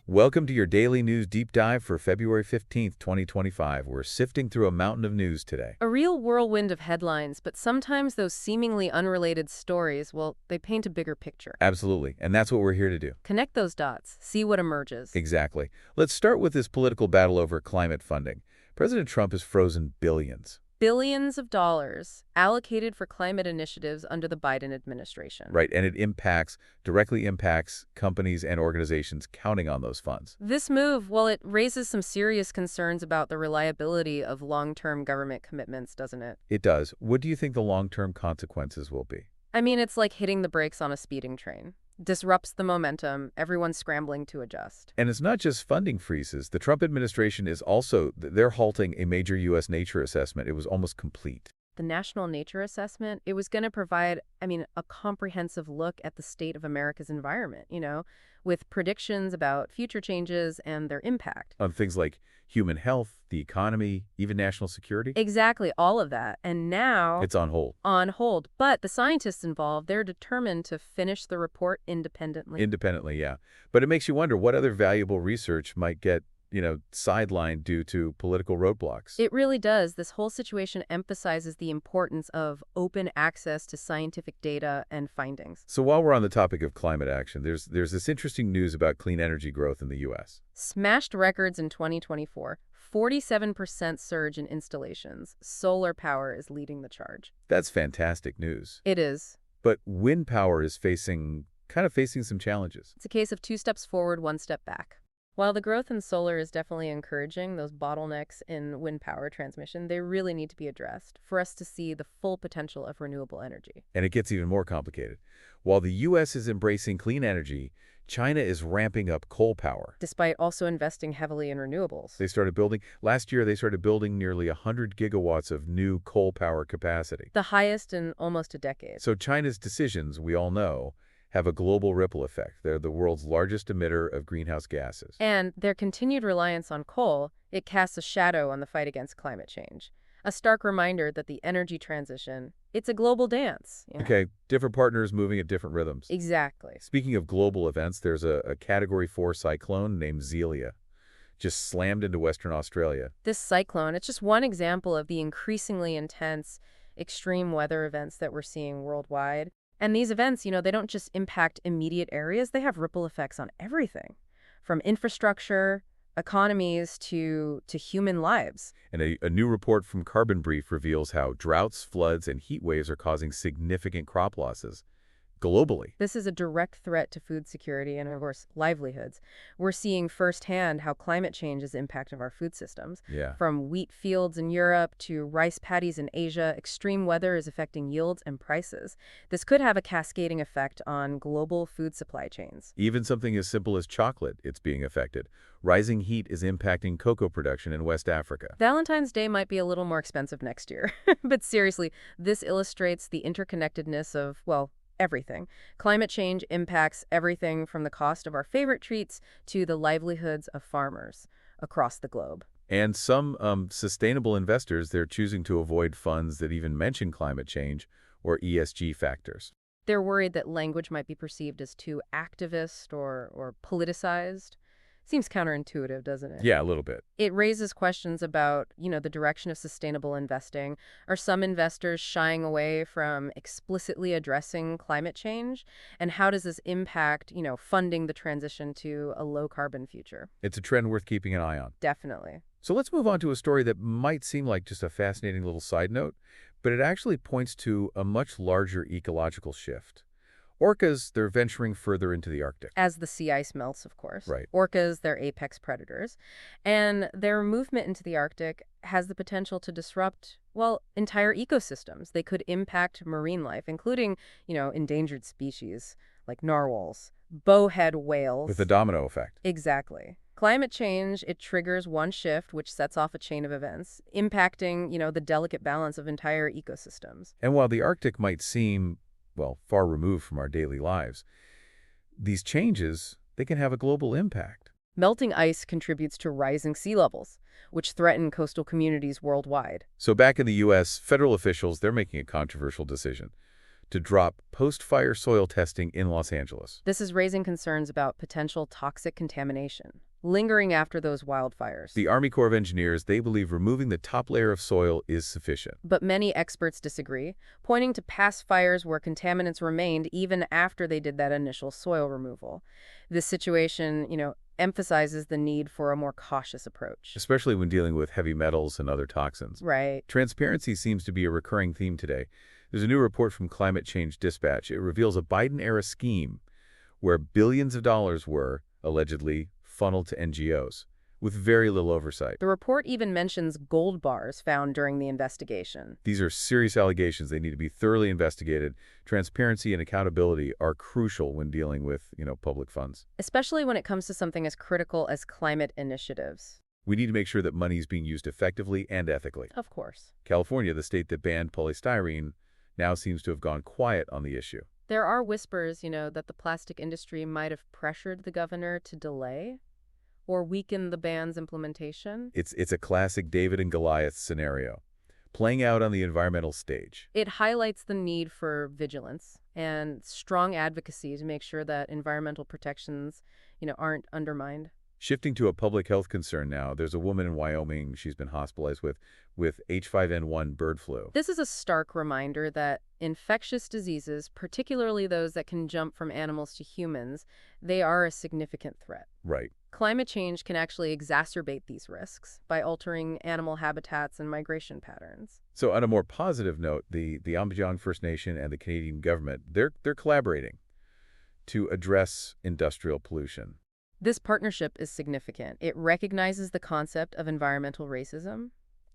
Welcome to your daily news deep dive for February 15th, 2025. We're sifting through a mountain of news today. A real whirlwind of headlines, but sometimes those seemingly unrelated stories, well, they paint a bigger picture. Absolutely, and that's what we're here to do. Connect those dots, see what emerges. Exactly. Let's start with this political battle over climate funding. President Trump has frozen billions. Billions of dollars allocated for climate initiatives under the Biden administration. Right, and it directly impacts companies and organizations counting on those funds. This move, well, it raises some serious concerns about the reliability of long-term government commitments, doesn't it? It does. What do you think the long-term consequences will be? I mean, it's like hitting the brakes on a speeding train. Disrupts the momentum, everyone's scrambling to adjust. And it's not just funding freezes. The Trump administration is also, they're halting a major U.S. nature assessment. It was almost complete. The National Nature Assessment, it was going to provide, a comprehensive look at the state of America's environment, with predictions about future changes and their impact. On things like human health, the economy, even national security? Exactly, all of that. And now It's on hold. On hold. But the scientists involved, they're determined to finish the report independently. Independently, yeah. But it makes you wonder what other valuable research might get sidelined due to political roadblocks. It really does. This whole situation emphasizes the importance of open access to scientific data and findings. So while we're on the topic of climate action, there's this interesting news about clean energy growth in the U.S. Smashed records in 2024. 47% surge in installations. Solar power is leading the charge. That's fantastic news. It is. But wind power is facing some challenges. It's a case of 2 steps forward, 1 step back. While the growth in solar is definitely encouraging, those bottlenecks in wind power transmission, they really need to be addressed for us to see the full potential of renewable energy. And it gets even more complicated. While the U.S. is embracing clean energy, China is ramping up coal power. Despite also investing heavily in renewables. Last year, they started building nearly 100 gigawatts of new coal power capacity. The highest in almost a decade. So China's decisions, we all know, have a global ripple effect. They're the world's largest emitter of greenhouse gases. And their continued reliance on coal, it casts a shadow on the fight against climate change. A stark reminder that the energy transition, it's a global dance. Okay, different partners moving at different rhythms. Exactly. Speaking of global events, there's a Category 4 cyclone named Zelia. Just slammed into Western Australia. This cyclone, it's just one example of the increasingly intense extreme weather events that we're seeing worldwide. And these events, they don't just impact immediate areas, they have ripple effects on everything, from infrastructure, economies, to human lives. And a new report from Carbon Brief reveals how droughts, floods, and heat waves are causing significant crop losses globally. This is a direct threat to food security and, of course, livelihoods. We're seeing firsthand how climate change is impacting our food systems. Yeah. From wheat fields in Europe to rice paddies in Asia, extreme weather is affecting yields and prices. This could have a cascading effect on global food supply chains. Even something as simple as chocolate, it's being affected. Rising heat is impacting cocoa production in West Africa. Valentine's Day might be a little more expensive next year. But seriously, this illustrates the interconnectedness of, everything. Climate change impacts everything from the cost of our favorite treats to the livelihoods of farmers across the globe. And some sustainable investors, they're choosing to avoid funds that even mention climate change or ESG factors. They're worried that language might be perceived as too activist or politicized. Seems counterintuitive, doesn't it? Yeah, a little bit. It raises questions about, the direction of sustainable investing. Are some investors shying away from explicitly addressing climate change? And how does this impact, funding the transition to a low-carbon future? It's a trend worth keeping an eye on. Definitely. So let's move on to a story that might seem like just a fascinating little side note, but it actually points to a much larger ecological shift. Orcas, they're venturing further into the Arctic. As the sea ice melts, of course. Right. Orcas, they're apex predators. And their movement into the Arctic has the potential to disrupt, entire ecosystems. They could impact marine life, including, endangered species like narwhals, bowhead whales. With a domino effect. Exactly. Climate change, it triggers one shift, which sets off a chain of events, impacting, the delicate balance of entire ecosystems. And while the Arctic might seem far removed from our daily lives, these changes, they can have a global impact. Melting ice contributes to rising sea levels, which threaten coastal communities worldwide. So back in the U.S., federal officials, they're making a controversial decision to drop post-fire soil testing in Los Angeles. This is raising concerns about potential toxic contamination lingering after those wildfires. The Army Corps of Engineers, they believe removing the top layer of soil is sufficient. But many experts disagree, pointing to past fires where contaminants remained even after they did that initial soil removal. This situation, emphasizes the need for a more cautious approach. Especially when dealing with heavy metals and other toxins. Right. Transparency seems to be a recurring theme today. There's a new report from Climate Change Dispatch. It reveals a Biden-era scheme where billions of dollars were, allegedly, funneled to NGOs, with very little oversight. The report even mentions gold bars found during the investigation. These are serious allegations. They need to be thoroughly investigated. Transparency and accountability are crucial when dealing with, public funds. Especially when it comes to something as critical as climate initiatives. We need to make sure that money is being used effectively and ethically. Of course. California, the state that banned polystyrene, now seems to have gone quiet on the issue. There are whispers, that the plastic industry might have pressured the governor to delay or weaken the ban's implementation. It's a classic David and Goliath scenario, playing out on the environmental stage. It highlights the need for vigilance and strong advocacy to make sure that environmental protections, aren't undermined. Shifting to a public health concern now, there's a woman in Wyoming she's been hospitalized with H5N1 bird flu. This is a stark reminder that infectious diseases, particularly those that can jump from animals to humans, they are a significant threat. Right. Climate change can actually exacerbate these risks by altering animal habitats and migration patterns. So on a more positive note, the Ambajang First Nation and the Canadian government, they're collaborating to address industrial pollution. This partnership is significant. It recognizes the concept of environmental racism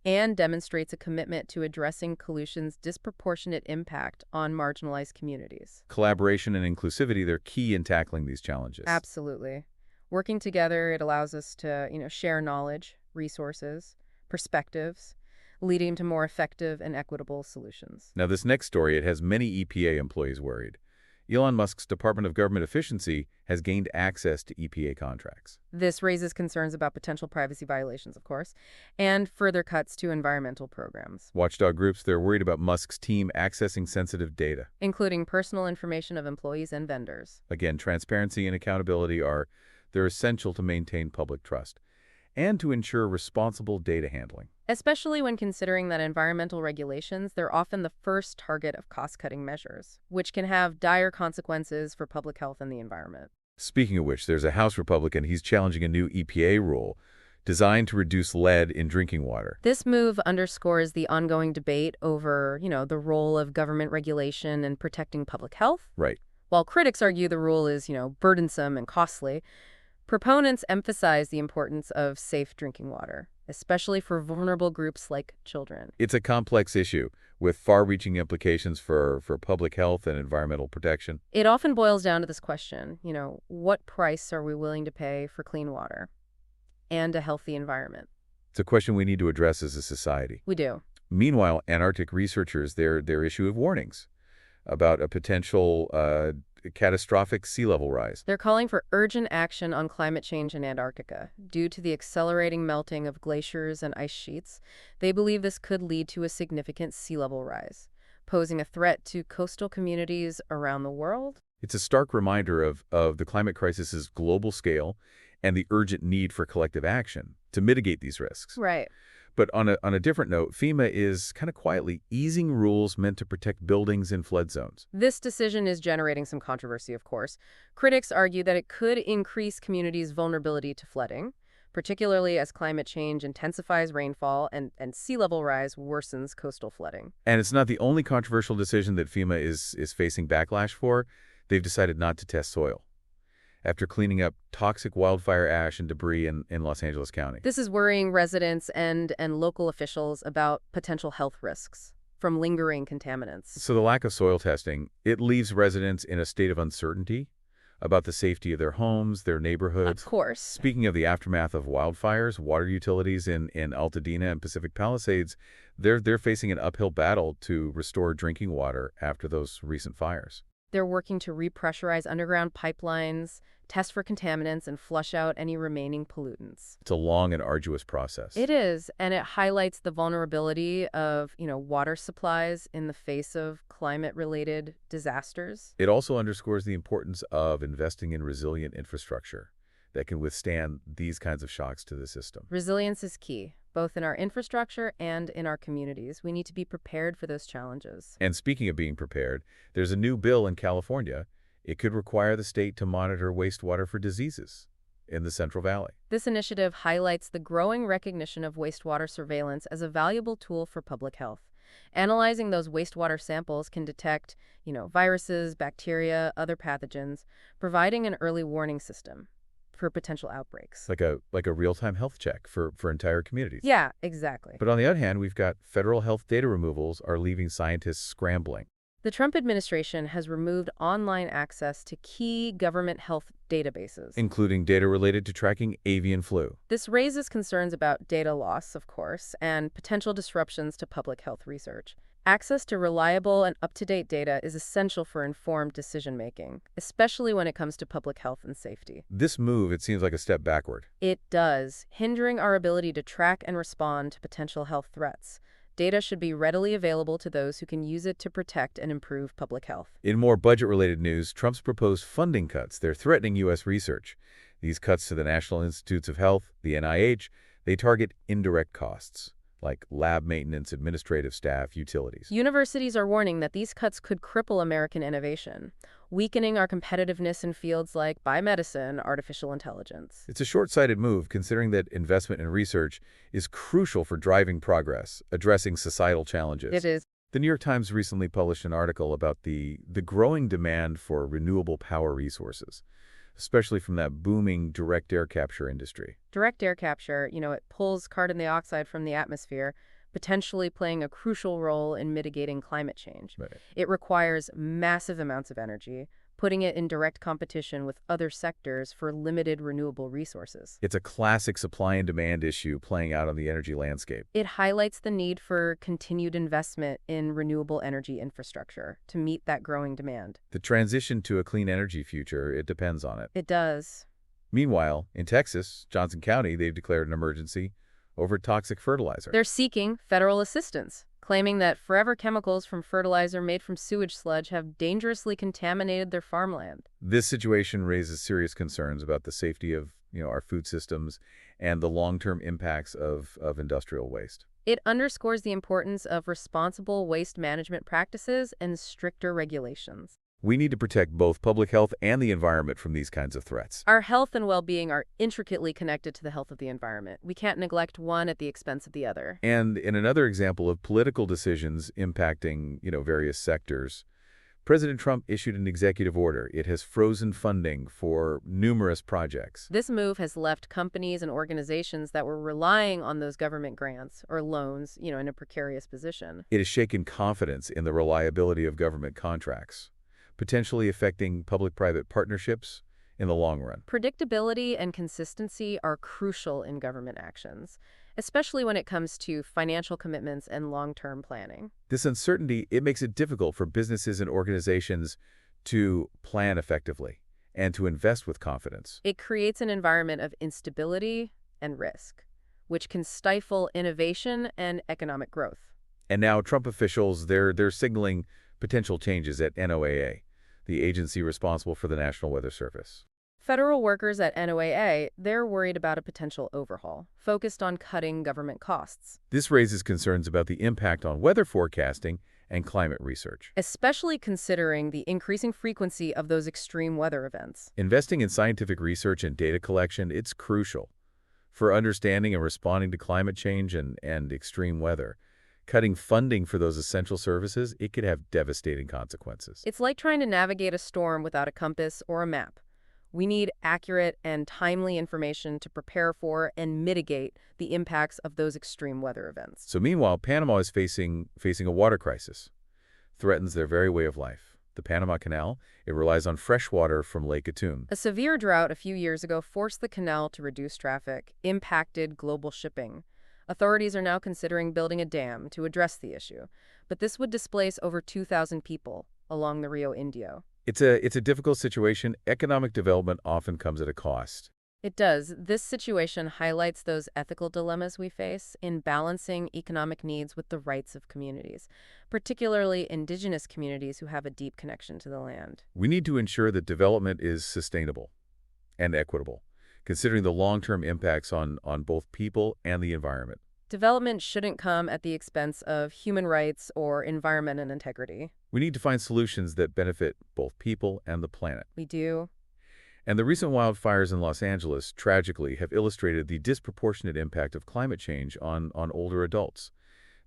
and demonstrates a commitment to addressing pollution's disproportionate impact on marginalized communities. Collaboration and inclusivity, they're key in tackling these challenges. Absolutely. Working together, it allows us to, share knowledge, resources, perspectives, leading to more effective and equitable solutions. Now, this next story, it has many EPA employees worried. Elon Musk's Department of Government Efficiency has gained access to EPA contracts. This raises concerns about potential privacy violations, of course, and further cuts to environmental programs. Watchdog groups, they're worried about Musk's team accessing sensitive data. Including personal information of employees and vendors. Again, transparency and accountability they're essential to maintain public trust and to ensure responsible data handling. Especially when considering that environmental regulations, they're often the first target of cost-cutting measures, which can have dire consequences for public health and the environment. Speaking of which, there's a House Republican, he's challenging a new EPA rule designed to reduce lead in drinking water. This move underscores the ongoing debate over, the role of government regulation in protecting public health. Right. While critics argue the rule is, burdensome and costly, proponents emphasize the importance of safe drinking water, especially for vulnerable groups like children. It's a complex issue with far-reaching implications for public health and environmental protection. It often boils down to this question, what price are we willing to pay for clean water and a healthy environment? It's a question we need to address as a society. We do. Meanwhile, Antarctic researchers, they're issuing warnings about a potential catastrophic sea level rise. They're calling for urgent action on climate change in Antarctica. Due to the accelerating melting of glaciers and ice sheets, they believe this could lead to a significant sea level rise, posing a threat to coastal communities around the world. It's a stark reminder of the climate crisis's global scale and the urgent need for collective action to mitigate these risks. Right. But on a different note, FEMA is kind of quietly easing rules meant to protect buildings in flood zones. This decision is generating some controversy, of course. Critics argue that it could increase communities' vulnerability to flooding, particularly as climate change intensifies rainfall and sea level rise worsens coastal flooding. And it's not the only controversial decision that FEMA is facing backlash for. They've decided not to test soil after cleaning up toxic wildfire ash and debris in Los Angeles County. This is worrying residents and local officials about potential health risks from lingering contaminants. So the lack of soil testing, it leaves residents in a state of uncertainty about the safety of their homes, their neighborhoods. Of course. Speaking of the aftermath of wildfires, water utilities in Altadena and Pacific Palisades, they're facing an uphill battle to restore drinking water after those recent fires. They're working to repressurize underground pipelines, test for contaminants, and flush out any remaining pollutants. It's a long and arduous process. It is, and it highlights the vulnerability of, water supplies in the face of climate-related disasters. It also underscores the importance of investing in resilient infrastructure that can withstand these kinds of shocks to the system. Resilience is key, both in our infrastructure and in our communities. We need to be prepared for those challenges. And speaking of being prepared, there's a new bill in California. It could require the state to monitor wastewater for diseases in the Central Valley. This initiative highlights the growing recognition of wastewater surveillance as a valuable tool for public health. Analyzing those wastewater samples can detect, viruses, bacteria, other pathogens, providing an early warning system for potential outbreaks. Like a real-time health check for entire communities. Yeah, exactly. But on the other hand, we've got federal health data removals are leaving scientists scrambling. The Trump administration has removed online access to key government health databases, Including data related to tracking avian flu. This raises concerns about data loss, of course, and potential disruptions to public health research. Access to reliable and up-to-date data is essential for informed decision-making, especially when it comes to public health and safety. This move, it seems like a step backward. It does, hindering our ability to track and respond to potential health threats. Data should be readily available to those who can use it to protect and improve public health. In more budget-related news, Trump's proposed funding cuts, they're threatening U.S. research. These cuts to the National Institutes of Health, the NIH, they target indirect costs, like lab maintenance, administrative staff, utilities. Universities are warning that these cuts could cripple American innovation, weakening our competitiveness in fields like biomedicine, artificial intelligence. It's a short-sighted move, considering that investment in research is crucial for driving progress, addressing societal challenges. It is. The New York Times recently published an article about the growing demand for renewable power resources, especially from that booming direct air capture industry. Direct air capture, it pulls carbon dioxide from the atmosphere, potentially playing a crucial role in mitigating climate change. Right. It requires massive amounts of energy, putting it in direct competition with other sectors for limited renewable resources. It's a classic supply and demand issue playing out on the energy landscape. It highlights the need for continued investment in renewable energy infrastructure to meet that growing demand. The transition to a clean energy future, it depends on it. It does. Meanwhile, in Texas, Johnson County, they've declared an emergency over toxic fertilizer. They're seeking federal assistance, claiming that forever chemicals from fertilizer made from sewage sludge have dangerously contaminated their farmland. This situation raises serious concerns about the safety of, our food systems and the long-term impacts of industrial waste. It underscores the importance of responsible waste management practices and stricter regulations. We need to protect both public health and the environment from these kinds of threats. Our health and well-being are intricately connected to the health of the environment. We can't neglect one at the expense of the other. And in another example of political decisions impacting, various sectors, President Trump issued an executive order. It has frozen funding for numerous projects. This move has left companies and organizations that were relying on those government grants or loans, in a precarious position. It has shaken confidence in the reliability of government contracts, potentially affecting public-private partnerships in the long run. Predictability and consistency are crucial in government actions, especially when it comes to financial commitments and long-term planning. This uncertainty, it makes it difficult for businesses and organizations to plan effectively and to invest with confidence. It creates an environment of instability and risk, which can stifle innovation and economic growth. And now Trump officials, they're signaling potential changes at NOAA, the agency responsible for the National Weather Service. Federal workers at NOAA, they're worried about a potential overhaul, focused on cutting government costs. This raises concerns about the impact on weather forecasting and climate research. Especially considering the increasing frequency of those extreme weather events. Investing in scientific research and data collection, it's crucial for understanding and responding to climate change and extreme weather. Cutting funding for those essential services, it could have devastating consequences. It's like trying to navigate a storm without a compass or a map. We need accurate and timely information to prepare for and mitigate the impacts of those extreme weather events. So meanwhile, Panama is facing a water crisis. Threatens their very way of life. The Panama Canal, it relies on fresh water from Lake Atun. A severe drought a few years ago forced the canal to reduce traffic, impacted global shipping. Authorities are now considering building a dam to address the issue, but this would displace over 2,000 people along the Rio Indio. It's a difficult situation. Economic development often comes at a cost. It does. This situation highlights those ethical dilemmas we face in balancing economic needs with the rights of communities, particularly indigenous communities who have a deep connection to the land. We need to ensure that development is sustainable and equitable, considering the long-term impacts on both people and the environment. Development shouldn't come at the expense of human rights or environment and integrity. We need to find solutions that benefit both people and the planet. We do. And the recent wildfires in Los Angeles, tragically, have illustrated the disproportionate impact of climate change on older adults.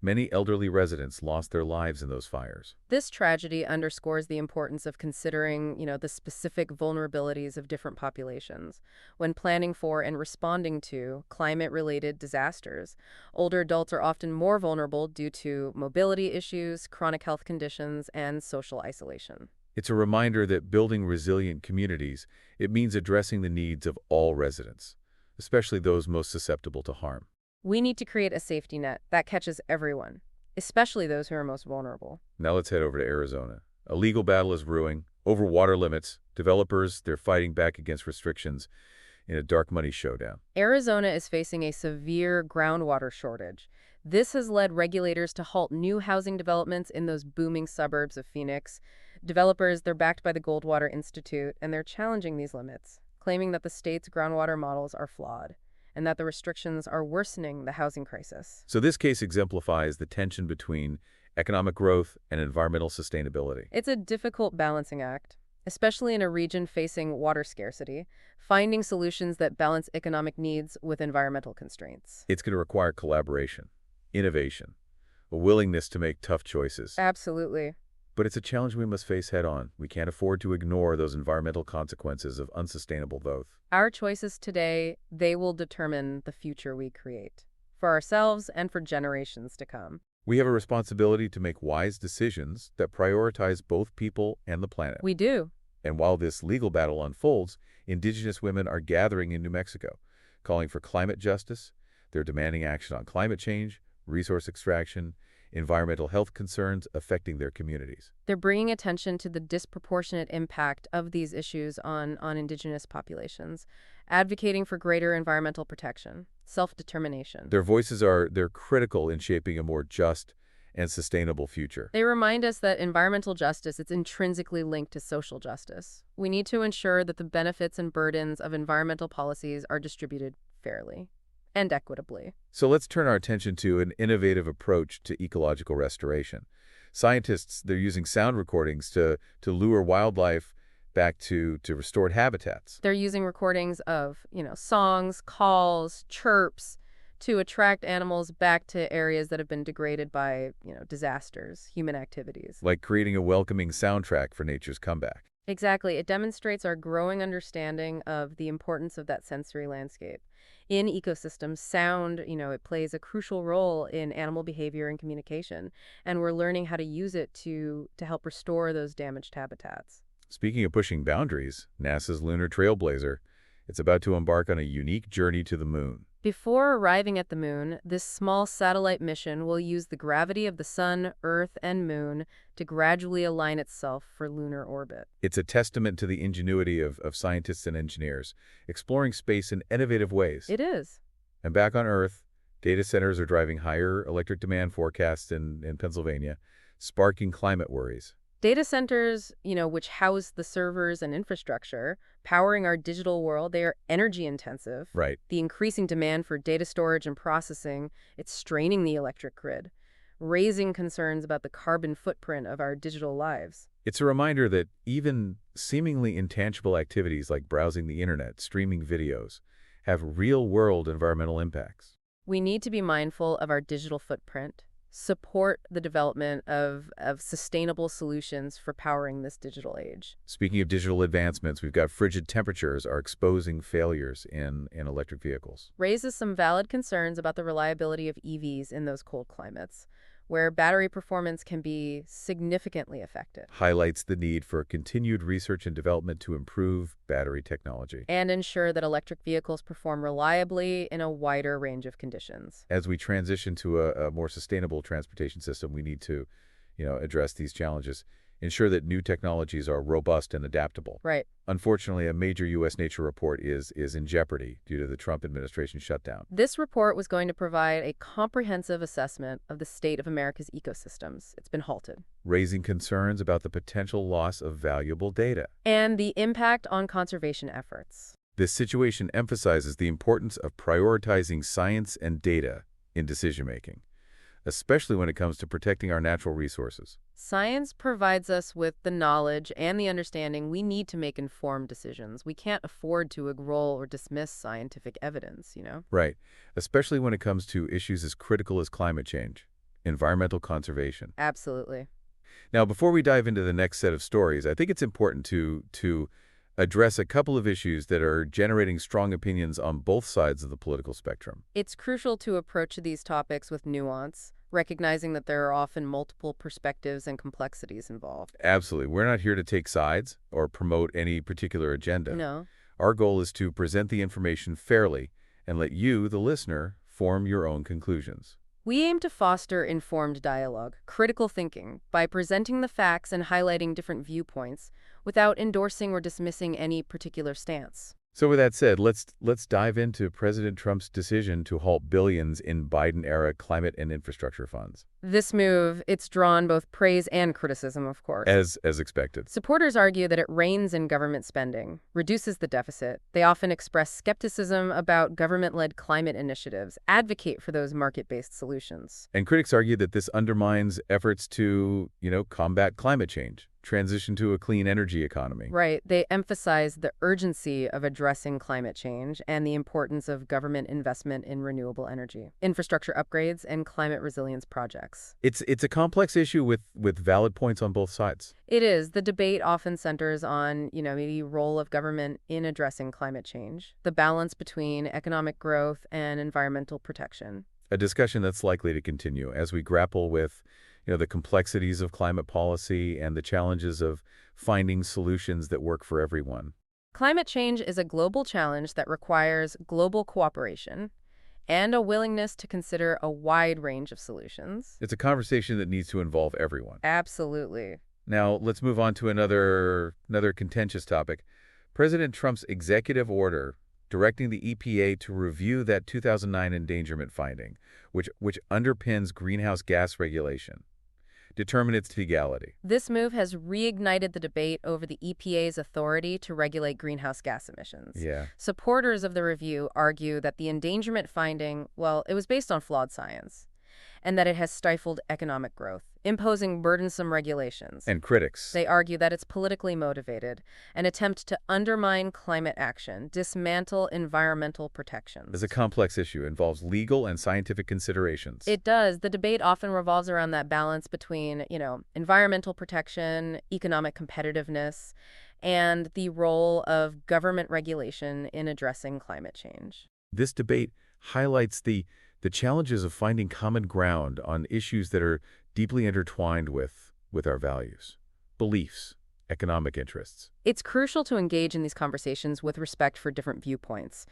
Many elderly residents lost their lives in those fires. This tragedy underscores the importance of considering, the specific vulnerabilities of different populations. When planning for and responding to climate-related disasters, older adults are often more vulnerable due to mobility issues, chronic health conditions, and social isolation. It's a reminder that building resilient communities, it means addressing the needs of all residents, especially those most susceptible to harm. We need to create a safety net that catches everyone, especially those who are most vulnerable. Now let's head over to Arizona. A legal battle is brewing over water limits. Developers, they're fighting back against restrictions in a dark money showdown. Arizona is facing a severe groundwater shortage. This has led regulators to halt new housing developments in those booming suburbs of Phoenix. Developers, they're backed by the Goldwater Institute, and they're challenging these limits, claiming that the state's groundwater models are flawed and that the restrictions are worsening the housing crisis. So this case exemplifies the tension between economic growth and environmental sustainability. It's a difficult balancing act, especially in a region facing water scarcity, finding solutions that balance economic needs with environmental constraints. It's going to require collaboration, innovation, a willingness to make tough choices. Absolutely. But it's a challenge we must face head-on. We can't afford to ignore those environmental consequences of unsustainable growth. Our choices today, they will determine the future we create, for ourselves and for generations to come. We have a responsibility to make wise decisions that prioritize both people and the planet. We do. And while this legal battle unfolds, indigenous women are gathering in New Mexico, calling for climate justice. They're demanding action on climate change, resource extraction, environmental health concerns affecting their communities. They're bringing attention to the disproportionate impact of these issues on indigenous populations, advocating for greater environmental protection, self-determination. Their voices they're critical in shaping a more just and sustainable future. They remind us that environmental justice is intrinsically linked to social justice. We need to ensure that the benefits and burdens of environmental policies are distributed fairly and equitably. So let's turn our attention to an innovative approach to ecological restoration. Scientists, they're using sound recordings to lure wildlife back to restored habitats. They're using recordings of, songs, calls, chirps to attract animals back to areas that have been degraded by, disasters, human activities. Like creating a welcoming soundtrack for nature's comeback. Exactly. It demonstrates our growing understanding of the importance of that sensory landscape. In ecosystems, sound, it plays a crucial role in animal behavior and communication, and we're learning how to use it to help restore those damaged habitats. Speaking of pushing boundaries, NASA's lunar trailblazer, it's about to embark on a unique journey to the moon. Before arriving at the moon, this small satellite mission will use the gravity of the sun, Earth, and moon to gradually align itself for lunar orbit. It's a testament to the ingenuity of scientists and engineers, exploring space in innovative ways. It is. And back on Earth, data centers are driving higher electric demand forecasts in Pennsylvania, sparking climate worries. Data centers, which house the servers and infrastructure, powering our digital world, they are energy intensive. Right. The increasing demand for data storage and processing, it's straining the electric grid, raising concerns about the carbon footprint of our digital lives. It's a reminder that even seemingly intangible activities like browsing the internet, streaming videos, have real-world environmental impacts. We need to be mindful of our digital footprint, support the development of sustainable solutions for powering this digital age. Speaking of digital advancements, we've got frigid temperatures are exposing failures in electric vehicles. Raises some valid concerns about the reliability of EVs in those cold climates, where battery performance can be significantly affected. Highlights the need for continued research and development to improve battery technology. And ensure that electric vehicles perform reliably in a wider range of conditions. As we transition to a more sustainable transportation system, we need to, address these challenges. ensure that new technologies are robust and adaptable. Right. Unfortunately, a major U.S. nature report is in jeopardy due to the Trump administration shutdown, This report was going to provide a comprehensive assessment of the state of America's ecosystems. It's been halted. raising concerns about the potential loss of valuable data. And the impact on conservation efforts. This situation emphasizes the importance of prioritizing science and data in decision-making, especially when it comes to protecting our natural resources. Science provides us with the knowledge and the understanding we need to make informed decisions. We can't afford to ignore or dismiss scientific evidence. Right, especially when it comes to issues as critical as climate change, environmental conservation. Absolutely. Now, before we dive into the next set of stories, I think it's important to address a couple of issues that are generating strong opinions on both sides of the political spectrum. It's crucial to approach these topics with nuance, recognizing that there are often multiple perspectives and complexities involved. Absolutely. We're not here to take sides or promote any particular agenda. No. Our goal is to present the information fairly and let you, the listener, form your own conclusions. We aim to foster informed dialogue, critical thinking, by presenting the facts and highlighting different viewpoints without endorsing or dismissing any particular stance. So with that said, let's dive into President Trump's decision to halt billions in Biden-era climate and infrastructure funds. This move, it's drawn both praise and criticism, of course. As expected. Supporters argue that it reins in government spending, reduces the deficit. They often express skepticism about government-led climate initiatives, advocate for those market-based solutions. And critics argue that this undermines efforts to, combat climate change, transition to a clean energy economy. Right. They emphasize the urgency of addressing climate change and the importance of government investment in renewable energy, infrastructure upgrades, and climate resilience projects. It's a complex issue with valid points on both sides. It is. The debate often centers on, the role of government in addressing climate change, the balance between economic growth and environmental protection. A discussion that's likely to continue as we grapple with the complexities of climate policy and the challenges of finding solutions that work for everyone. Climate change is a global challenge that requires global cooperation and a willingness to consider a wide range of solutions. It's a conversation that needs to involve everyone. Absolutely. Now, let's move on to another contentious topic. President Trump's executive order directing the EPA to review that 2009 endangerment finding, which underpins greenhouse gas regulation. Determine its legality. This move has reignited the debate over the EPA's authority to regulate greenhouse gas emissions. Yeah. Supporters of the review argue that the endangerment finding, it was based on flawed science, and that it has stifled economic growth, imposing burdensome regulations. And critics. They argue that it's politically motivated, an attempt to undermine climate action, dismantle environmental protections. It's a complex issue, involves legal and scientific considerations. It does. The debate often revolves around that balance between, environmental protection, economic competitiveness, and the role of government regulation in addressing climate change. This debate highlights the challenges of finding common ground on issues that are deeply intertwined with our values, beliefs, economic interests. It's crucial to engage in these conversations with respect for different viewpoints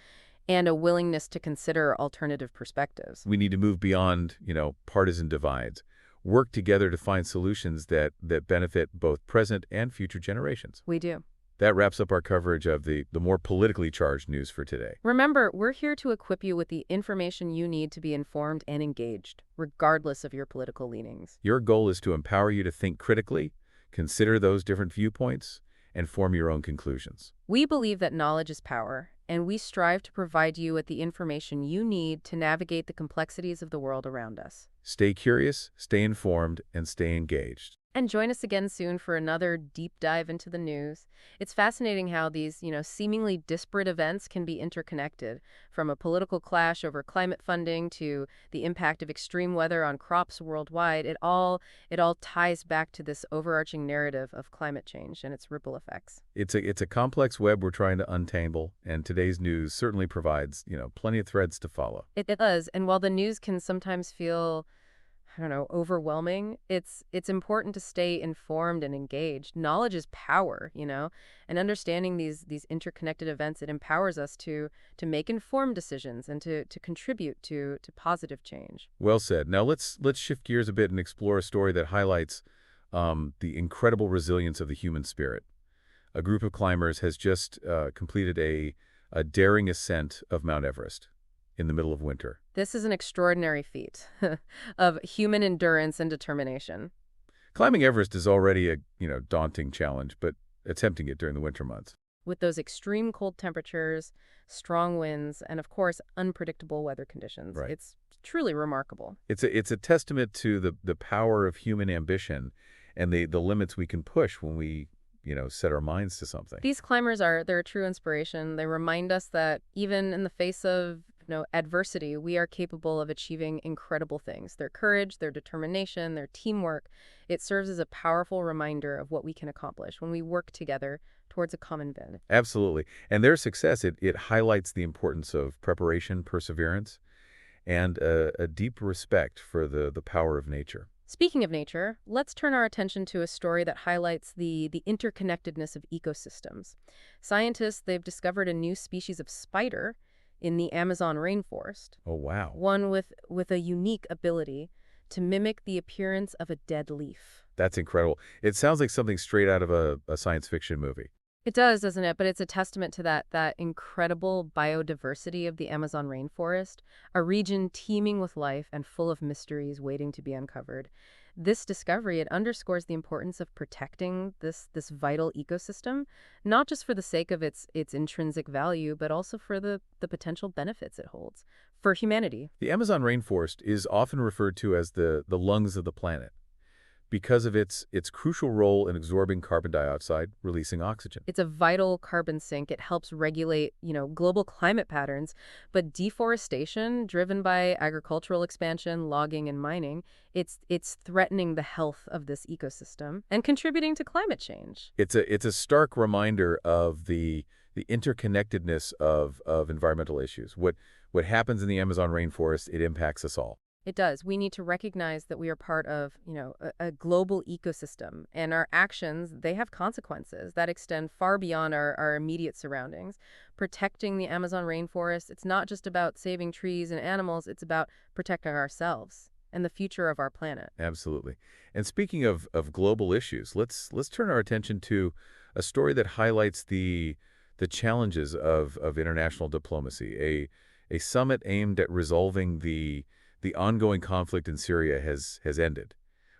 and a willingness to consider alternative perspectives. We need to move beyond, partisan divides, work together to find solutions that benefit both present and future generations. We do. That wraps up our coverage of the more politically charged news for today. Remember, we're here to equip you with the information you need to be informed and engaged, regardless of your political leanings. Your goal is to empower you to think critically, consider those different viewpoints, and form your own conclusions. We believe that knowledge is power, and we strive to provide you with the information you need to navigate the complexities of the world around us. Stay curious, stay informed, and stay engaged. And join us again soon for another deep dive into the news. It's fascinating how these, seemingly disparate events can be interconnected, from a political clash over climate funding to the impact of extreme weather on crops worldwide. It all ties back to this overarching narrative of climate change and its ripple effects. It's a complex web we're trying to untangle, and today's news certainly provides, plenty of threads to follow. It does, and while the news can sometimes feel overwhelming, it's important to stay informed and engaged. Knowledge is power, and understanding these interconnected events, it empowers us to make informed decisions and to contribute to positive change. Well said. Now let's shift gears a bit and explore a story that highlights the incredible resilience of the human spirit. A group of climbers has just completed a daring ascent of Mount Everest in the middle of winter. This is an extraordinary feat of human endurance and determination. Climbing Everest is already a, daunting challenge, but attempting it during the winter months. With those extreme cold temperatures, strong winds, and of course, unpredictable weather conditions. Right. It's truly remarkable. It's a testament to the power of human ambition and the limits we can push when we, set our minds to something. These climbers they're a true inspiration. They remind us that even in the face of adversity, we are capable of achieving incredible things. Their courage, their determination, their teamwork, it serves as a powerful reminder of what we can accomplish when we work together towards a common good. Absolutely. And their success, it highlights the importance of preparation, perseverance, and a deep respect for the power of nature. Speaking of nature, let's turn our attention to a story that highlights the interconnectedness of ecosystems. Scientists, they've discovered a new species of spider in the Amazon rainforest, Oh, wow. one with a unique ability to mimic the appearance of a dead leaf. That's incredible. It sounds like something straight out of a science fiction movie. It does, doesn't it? But it's a testament to that incredible biodiversity of the Amazon rainforest, a region teeming with life and full of mysteries waiting to be uncovered. This discovery, it underscores the importance of protecting this vital ecosystem, not just for the sake of its intrinsic value, but also for the potential benefits it holds for humanity. The Amazon rainforest is often referred to as the lungs of the planet because of its crucial role in absorbing carbon dioxide, releasing oxygen. It's a vital carbon sink. It helps regulate, global climate patterns. But deforestation, driven by agricultural expansion, logging, and mining, it's threatening the health of this ecosystem and contributing to climate change. It's a stark reminder of the interconnectedness of environmental issues. What happens in the Amazon rainforest, it impacts us all. It does. We need to recognize that we are part of, a global ecosystem, and our actions, they have consequences that extend far beyond our immediate surroundings. Protecting the Amazon rainforest, it's not just about saving trees and animals, it's about protecting ourselves and the future of our planet. Absolutely. And speaking of global issues, let's turn our attention to a story that highlights the challenges of international diplomacy. A summit aimed at resolving the ongoing conflict in Syria has ended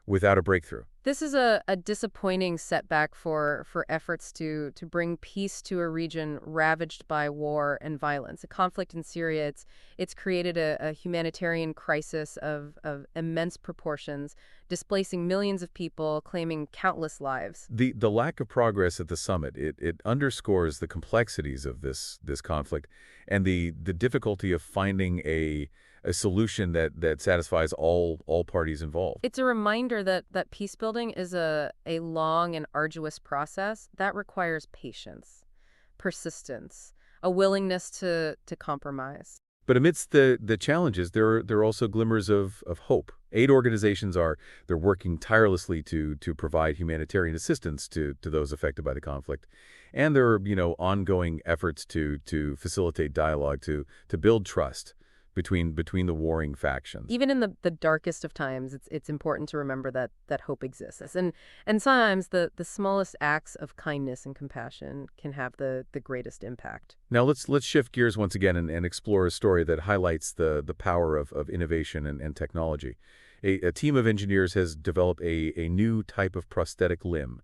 without a breakthrough. This is a disappointing setback for efforts to bring peace to a region ravaged by war and violence. A conflict in Syria, it's created a humanitarian crisis of immense proportions, displacing millions of people, claiming countless lives. The lack of progress at the summit, it underscores the complexities of this conflict and the difficulty of finding a solution that satisfies all parties involved. It's a reminder that peace building is a long and arduous process that requires patience, persistence, a willingness to compromise. But amidst the challenges, there are also glimmers of hope. Aid organizations they're working tirelessly to provide humanitarian assistance to those affected by the conflict. And there are, ongoing efforts to facilitate dialogue, to build trust between the warring factions. Even in the darkest of times, it's important to remember that hope exists. And sometimes the smallest acts of kindness and compassion can have the greatest impact. Now let's shift gears once again and explore a story that highlights the power of innovation and technology. A team of engineers has developed a new type of prosthetic limb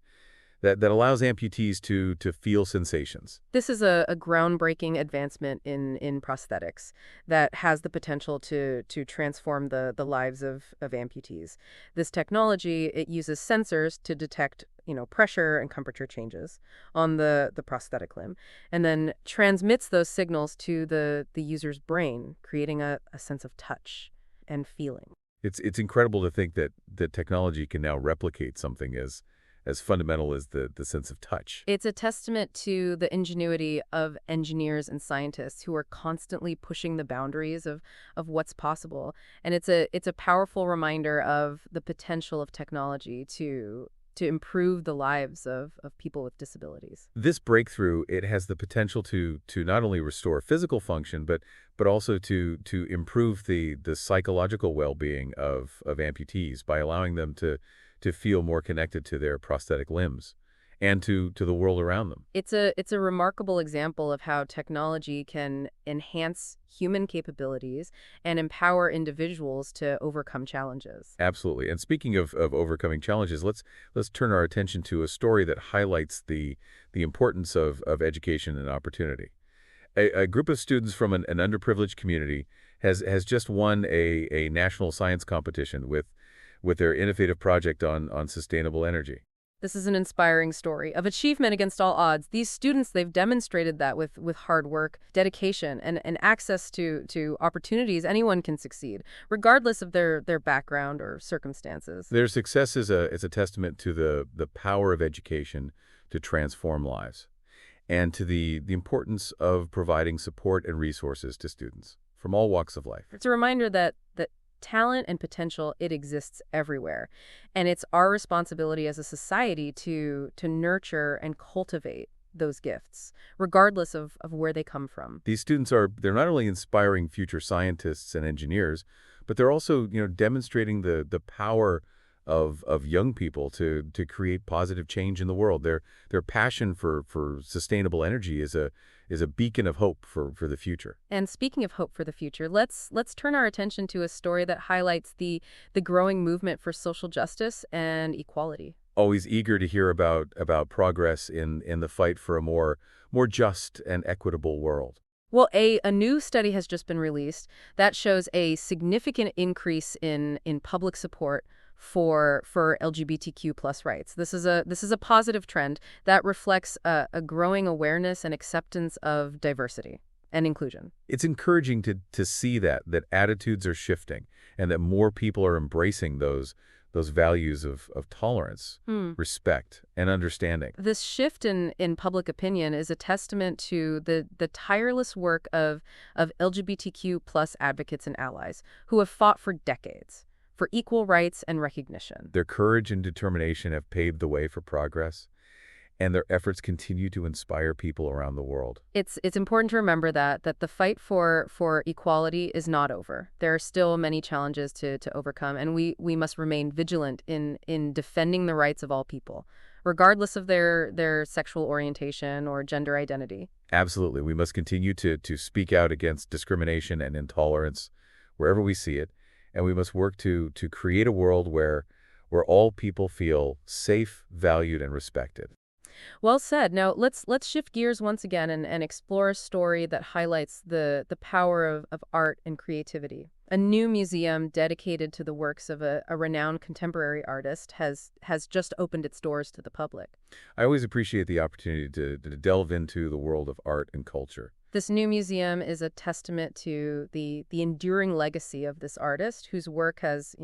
that allows amputees to feel sensations. This is a groundbreaking advancement in prosthetics that has the potential to transform the lives of amputees. This technology, it uses sensors to detect pressure and temperature changes on the prosthetic limb, and then transmits those signals to the user's brain, creating a sense of touch and feeling. It's incredible to think that technology can now replicate something as fundamental as the sense of touch. It's a testament to the ingenuity of engineers and scientists who are constantly pushing the boundaries of what's possible. And it's a powerful reminder of the potential of technology to improve the lives of people with disabilities. This breakthrough, it has the potential to not only restore physical function, but also to improve the psychological well-being of amputees by allowing them to to feel more connected to their prosthetic limbs and to the world around them. It's a remarkable example of how technology can enhance human capabilities and empower individuals to overcome challenges. Absolutely. And speaking of overcoming challenges, let's turn our attention to a story that highlights the importance of education and opportunity. A group of students from an underprivileged community has just won a national science competition with their innovative project on sustainable energy. This is an inspiring story of achievement against all odds. These students, they've demonstrated that with hard work, dedication, and access to opportunities, anyone can succeed, regardless of their background or circumstances. Their success is a testament to the power of education to transform lives, and to the importance of providing support and resources to students from all walks of life. It's a reminder that talent and potential, it exists everywhere. And it's our responsibility as a society to nurture and cultivate those gifts, regardless of where they come from. These students they're not only inspiring future scientists and engineers, but they're also, demonstrating the power of young people to create positive change in the world. Their passion for sustainable energy is a beacon of hope for the future. And speaking of hope for the future, let's turn our attention to a story that highlights the growing movement for social justice and equality. Always eager to hear about progress in the fight for a more just and equitable world. Well, a new study has just been released that shows a significant increase in public support for LGBTQ plus rights. This is a positive trend that reflects a growing awareness and acceptance of diversity and inclusion. It's encouraging to see that attitudes are shifting and that more people are embracing those values of tolerance, respect, and understanding. This shift in public opinion is a testament to the tireless work of LGBTQ plus advocates and allies who have fought for decades for equal rights and recognition. Their courage and determination have paved the way for progress, and their efforts continue to inspire people around the world. It's important to remember that the fight for equality is not over. There are still many challenges to overcome, and we must remain vigilant in defending the rights of all people, regardless of their sexual orientation or gender identity. Absolutely. We must continue to speak out against discrimination and intolerance wherever we see it, and we must work to create a world where all people feel safe, valued, and respected. Well said. Now let's shift gears once again and explore a story that highlights the power of art and creativity. A new museum dedicated to the works of a renowned contemporary artist has just opened its doors to the public. I always appreciate the opportunity to delve into the world of art and culture. This new museum is a testament to the enduring legacy of this artist whose work has,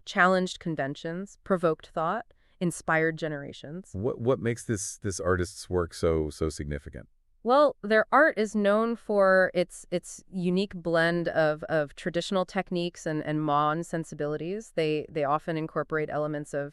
challenged conventions, provoked thought, inspired generations. What makes this artist's work so significant? Well, their art is known for its unique blend of traditional techniques and modern sensibilities. They often incorporate elements of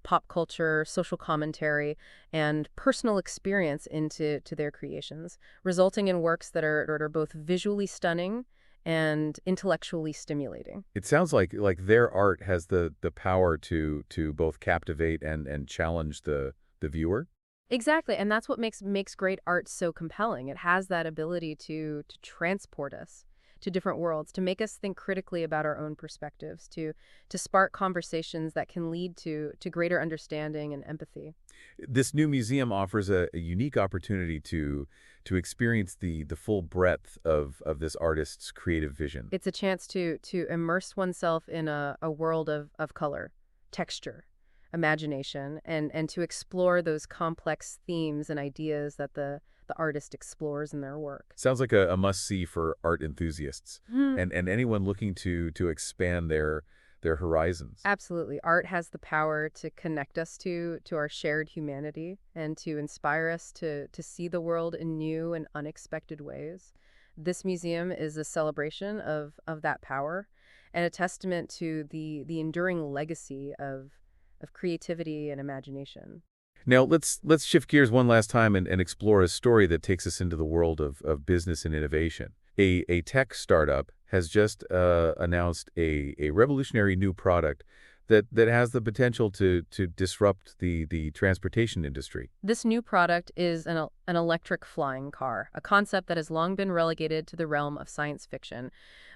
pop culture, social commentary, and personal experience into their creations, resulting in works that are both visually stunning and intellectually stimulating. It sounds like their art has the power to both captivate and challenge the viewer. Exactly, and that's what makes great art so compelling. It has that ability to transport us to different worlds, to make us think critically about our own perspectives, to spark conversations that can lead to greater understanding and empathy. This new museum offers a unique opportunity to experience the full breadth of this artist's creative vision. It's a chance to immerse oneself in a world of color, texture, imagination, and to explore those complex themes and ideas that the artist explores in their work. Sounds like a must-see for art enthusiasts Hmm. and anyone looking to expand their horizons. Absolutely. Art has the power to connect us to our shared humanity and to inspire us to see the world in new and unexpected ways. This museum is a celebration of that power and a testament to the enduring legacy of creativity and imagination. Now, let's shift gears one last time and explore a story that takes us into the world of business and innovation. A tech startup has just announced a revolutionary new product that has the potential to disrupt the transportation industry. This new product is an electric flying car, a concept that has long been relegated to the realm of science fiction,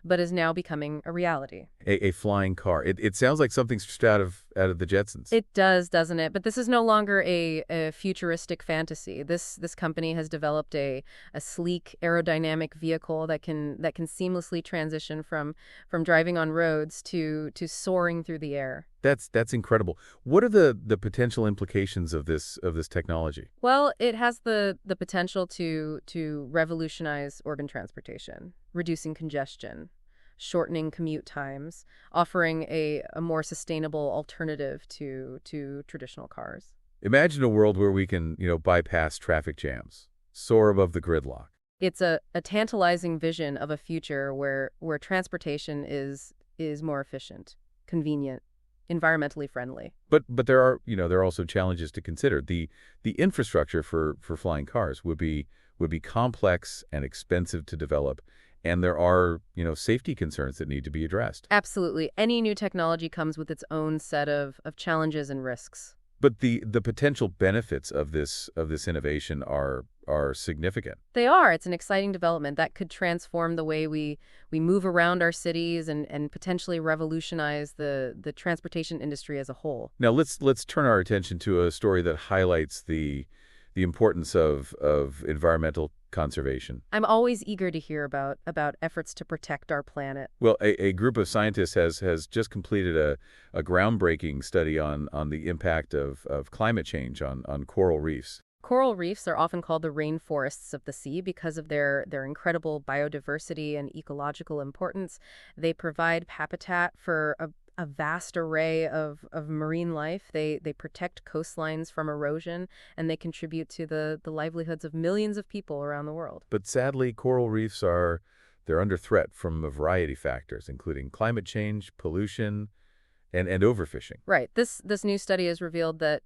but is now becoming a reality. A flying car. It sounds like something straight out of the Jetsons. It does, doesn't it? But this is no longer a futuristic fantasy. This company has developed a sleek aerodynamic vehicle that can seamlessly transition from driving on roads to soaring through the air. That's incredible. What are the potential implications of this technology? Well, it has the potential to revolutionize organ transportation, reducing congestion, shortening commute times, offering a more sustainable alternative to traditional cars. Imagine a world where we can, bypass traffic jams, soar above the gridlock. It's a tantalizing vision of a future where transportation is more efficient, convenient, environmentally friendly. But there are also challenges to consider. The infrastructure for flying cars would be complex and expensive to develop, and there are, safety concerns that need to be addressed. Absolutely. Any new technology comes with its own set of challenges and risks. But the potential benefits of this innovation are significant. They are. It's an exciting development that could transform the way we move around our cities and potentially revolutionize the transportation industry as a whole. Now let's turn our attention to a story that highlights the importance of environmental conservation. I'm always eager to hear about efforts to protect our planet. Well, a group of scientists has just completed a groundbreaking study on the impact of climate change on coral reefs. Coral reefs are often called the rainforests of the sea because of their incredible biodiversity and ecological importance. They provide habitat for a vast array of marine life. They protect coastlines from erosion, and they contribute to the livelihoods of millions of people around the world. But sadly, coral reefs they're under threat from a variety of factors, including climate change, pollution, and overfishing. Right. This new study has revealed that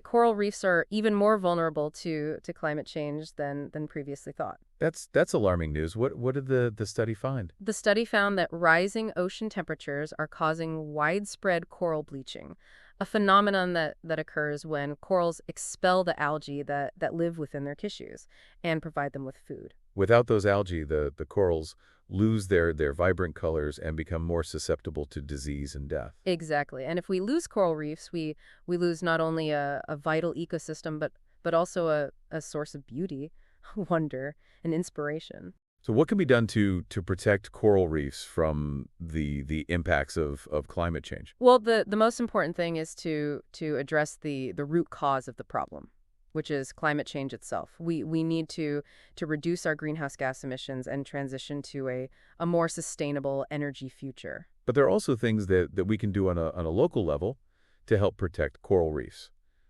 coral reefs are even more vulnerable to climate change than previously thought. That's alarming news. What did the study find? The study found that rising ocean temperatures are causing widespread coral bleaching, a phenomenon that occurs when corals expel the algae that live within their tissues and provide them with food. Without those algae, the corals lose their vibrant colors and become more susceptible to disease and death. Exactly. And if we lose coral reefs, we lose not only a vital ecosystem, but also a source of beauty, wonder, and inspiration. So what can be done to protect coral reefs from the impacts of climate change? Well, the most important thing is to address the root cause of the problem, which is climate change itself. We need to reduce our greenhouse gas emissions and transition to a more sustainable energy future. But there are also things that we can do on a local level to help protect coral reefs,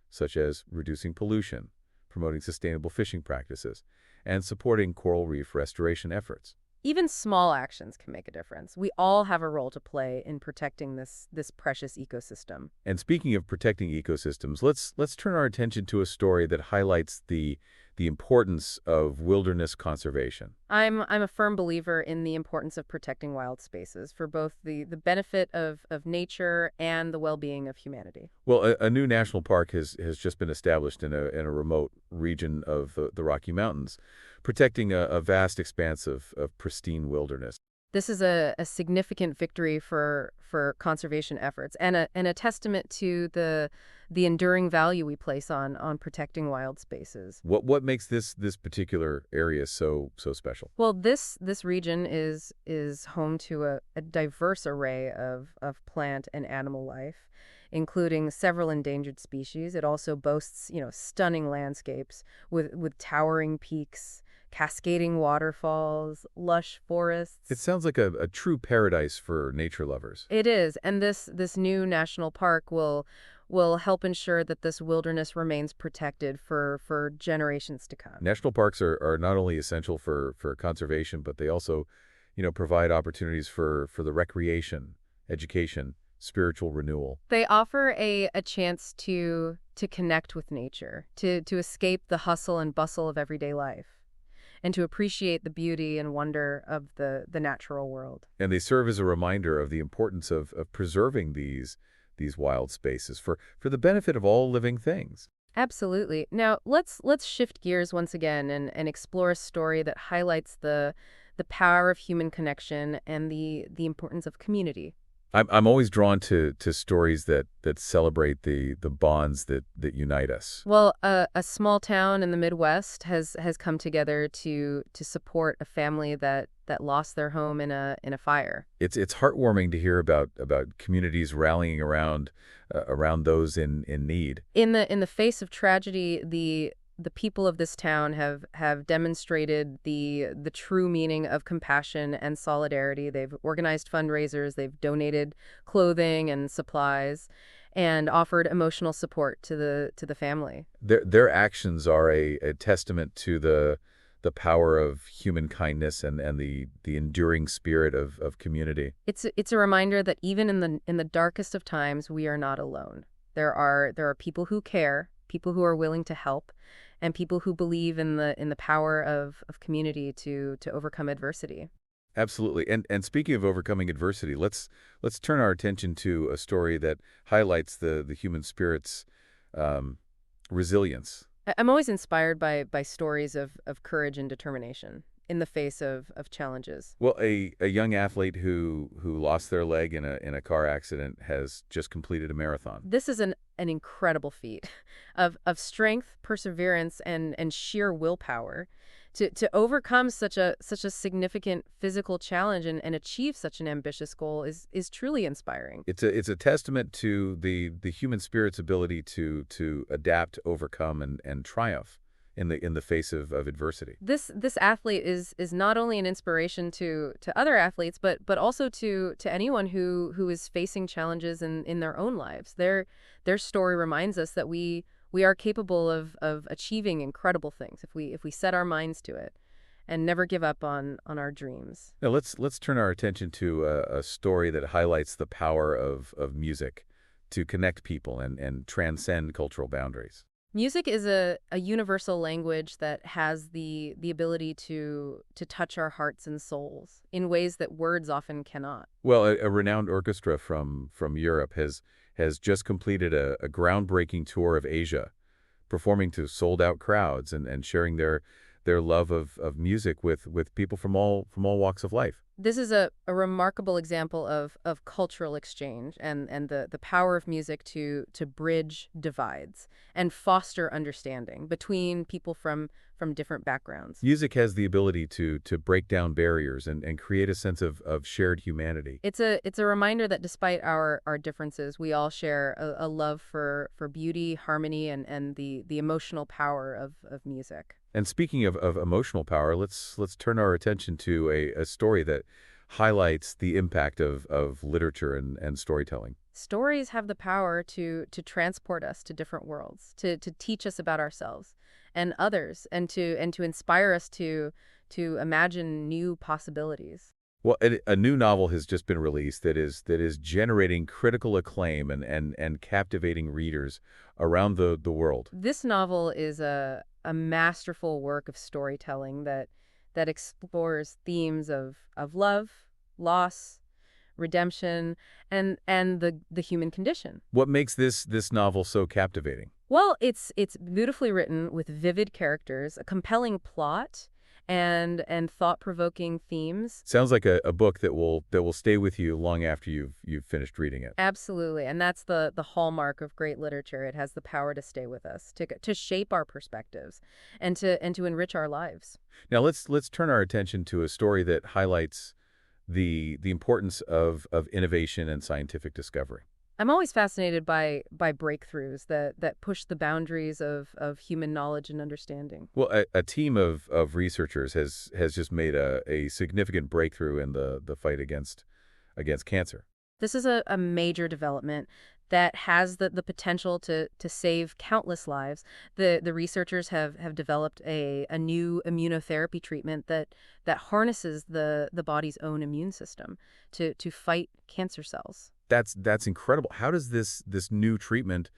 such as reducing pollution, promoting sustainable fishing practices, and supporting coral reef restoration efforts. Even small actions can make a difference. We all have a role to play in protecting this precious ecosystem. And speaking of protecting ecosystems, let's turn our attention to a story that highlights the importance of wilderness conservation. I'm a firm believer in the importance of protecting wild spaces for both the benefit of nature and the well-being of humanity. Well, a new national park has just been established in a remote region of the Rocky Mountains, protecting a vast expanse of pristine wilderness. This is a significant victory for conservation efforts and a testament to the enduring value we place on protecting wild spaces. What makes this particular area so special? Well, this region is home to a diverse array of plant and animal life, including several endangered species. It also boasts, stunning landscapes with towering peaks, cascading waterfalls, lush forests. It sounds like a true paradise for nature lovers. It is, and this new national park will help ensure that this wilderness remains protected for generations to come. National parks are not only essential for conservation, but they also, provide opportunities for the recreation, education, spiritual renewal. They offer a chance to connect with nature, to escape the hustle and bustle of everyday life, and to appreciate the beauty and wonder of the natural world. And they serve as a reminder of the importance of preserving these wild spaces for the benefit of all living things. Absolutely. Now, let's shift gears once again and explore a story that highlights the power of human connection and the importance of community. I'm always drawn to stories that celebrate the bonds that unite us. Well, a small town in the Midwest has come together to support a family that lost their home in a fire. It's heartwarming to hear about communities rallying around those in need. In the face of tragedy, the people of this town have demonstrated the true meaning of compassion and solidarity. They've organized fundraisers, they've donated clothing and supplies, and offered emotional support to the family. Their actions are a testament to the power of human kindness and the enduring spirit of community. It's a reminder that even in the darkest of times, we are not alone. There are people who care, people who are willing to help, and people who believe in the power of community to overcome adversity. Absolutely. And speaking of overcoming adversity, let's turn our attention to a story that highlights the human spirit's um, resilience. I'm always inspired by stories of courage and determination in the face of challenges. Well, a young athlete who lost their leg in a car accident has just completed a marathon. This is an incredible feat of strength, perseverance, and sheer willpower to overcome such a significant physical challenge and achieve such an ambitious goal is truly inspiring. It's a testament to the human spirit's ability to adapt, overcome, and triumph in the face of adversity. This athlete is not only an inspiration to other athletes, but also to anyone who is facing challenges in their own lives. Their story reminds us that we are capable of achieving incredible things if we set our minds to it and never give up on our dreams. Now let's turn our attention to a story that highlights the power of music to connect people and transcend cultural boundaries. Music is a universal language that has the ability to touch our hearts and souls in ways that words often cannot. Well, a renowned orchestra from Europe has just completed a groundbreaking tour of Asia, performing to sold-out crowds and sharing their love of music with people from all walks of life. This is a remarkable example of cultural exchange and the power of music to bridge divides and foster understanding between people from different backgrounds. Music has the ability to break down barriers and create a sense of shared humanity. It's a reminder that despite our differences, we all share a love for beauty, harmony, and the emotional power of music. And speaking of emotional power, let's turn our attention to a story that highlights the impact of literature and storytelling. Stories have the power to transport us to different worlds, to teach us about ourselves and others, and to inspire us to imagine new possibilities. Well, a new novel has just been released that is generating critical acclaim and captivating readers around the world. This novel is a masterful work of storytelling that explores themes of love, loss, redemption, and the human condition. What makes this novel so captivating? Well, it's beautifully written with vivid characters, a compelling plot, and thought-provoking themes. Sounds like a book that will stay with you long after you've finished reading it. Absolutely, and that's the hallmark of great literature. It has the power to stay with us, to shape our perspectives, and to enrich our lives. Now let's turn our attention to a story that highlights the importance of innovation and scientific discovery. I'm always fascinated by breakthroughs that push the boundaries of human knowledge and understanding. Well, a team of researchers has just made a significant breakthrough in the fight against cancer. This is a major development that has the potential to save countless lives. The researchers have developed a new immunotherapy treatment that harnesses the body's own immune system to fight cancer cells. That's incredible. How does this new treatment,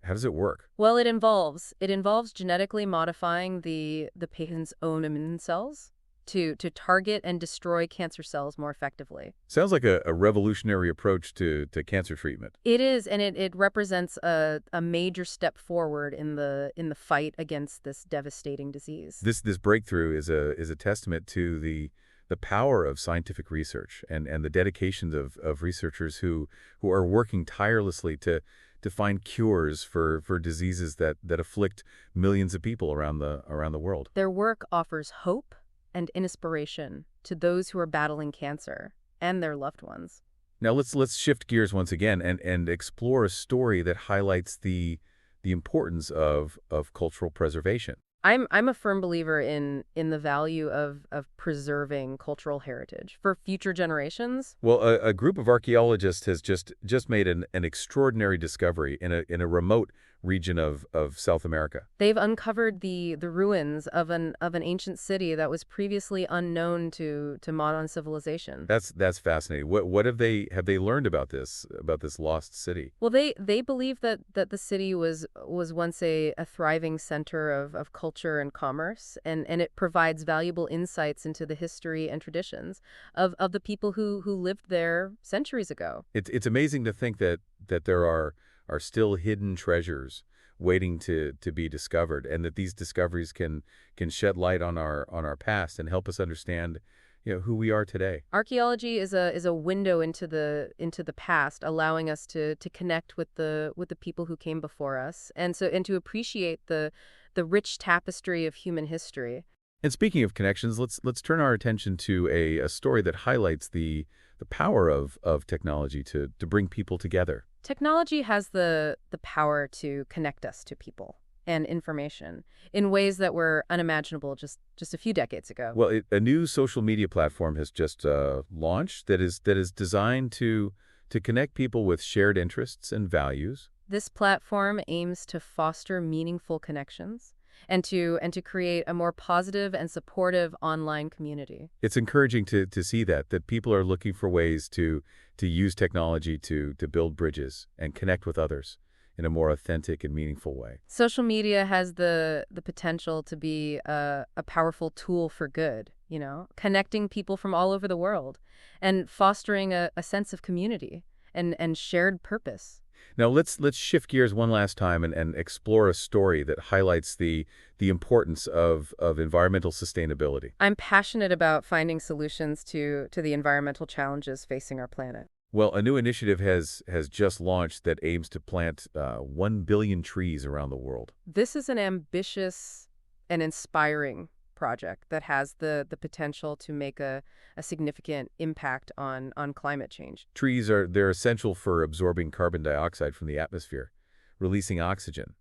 how does it work? Well, it involves genetically modifying the patient's own immune cells to target and destroy cancer cells more effectively. Sounds like a revolutionary approach to cancer treatment. It is, and it represents a major step forward in the fight against this devastating disease. This breakthrough is a testament to the power of scientific research and the dedications of researchers who are working tirelessly to find cures for diseases that afflict millions of people around the world. Their work offers hope and inspiration to those who are battling cancer and their loved ones. Now let's shift gears once again and explore a story that highlights the importance of cultural preservation. I'm a firm believer in the value of preserving cultural heritage for future generations. Well, a group of archaeologists has just made an extraordinary discovery in a remote region of South America. They've uncovered the ruins of an ancient city that was previously unknown to modern civilization. That's fascinating. What have they learned about this lost city? Well, they believe that the city was once a thriving center of culture and commerce, and it provides valuable insights into the history and traditions of the people who lived there centuries ago. It's amazing to think that there are still hidden treasures waiting to be discovered, and that these discoveries can shed light on our past and help us understand, who we are today. Archaeology is a window into the past, allowing us to connect with the people who came before us, and to appreciate the rich tapestry of human history. And speaking of connections, let's turn our attention to a story that highlights the power of technology to bring people together. Technology has the power to connect us to people and information in ways that were unimaginable just a few decades ago. Well, a new social media platform has just launched that is designed to connect people with shared interests and values. This platform aims to foster meaningful connections and to create a more positive and supportive online community. It's encouraging to see that people are looking for ways to use technology to build bridges and connect with others in a more authentic and meaningful way. Social media has the potential to be a powerful tool for good, connecting people from all over the world and fostering a sense of community and shared purpose. Now let's shift gears one last time and explore a story that highlights the importance of environmental sustainability. I'm passionate about finding solutions to the environmental challenges facing our planet. Well, a new initiative has just launched that aims to plant 1 billion trees around the world. This is an ambitious and inspiring project that has the potential to make a significant impact on climate change. Trees they're essential for absorbing carbon dioxide from the atmosphere, releasing oxygen,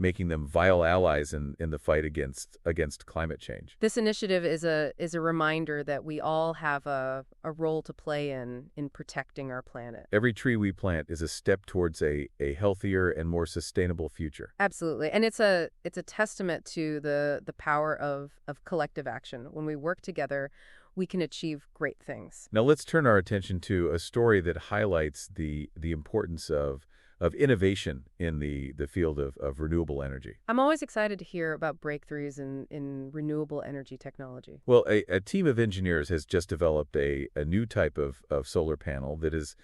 making them vital allies in the fight against climate change. This initiative is a reminder that we all have a role to play in protecting our planet. Every tree we plant is a step towards a healthier and more sustainable future. Absolutely. And it's a testament to the power of collective action. When we work together, we can achieve great things. Now let's turn our attention to a story that highlights the importance of innovation in the field of renewable energy. I'm always excited to hear about breakthroughs in renewable energy technology. Well, a team of engineers has just developed a new type of solar panel that is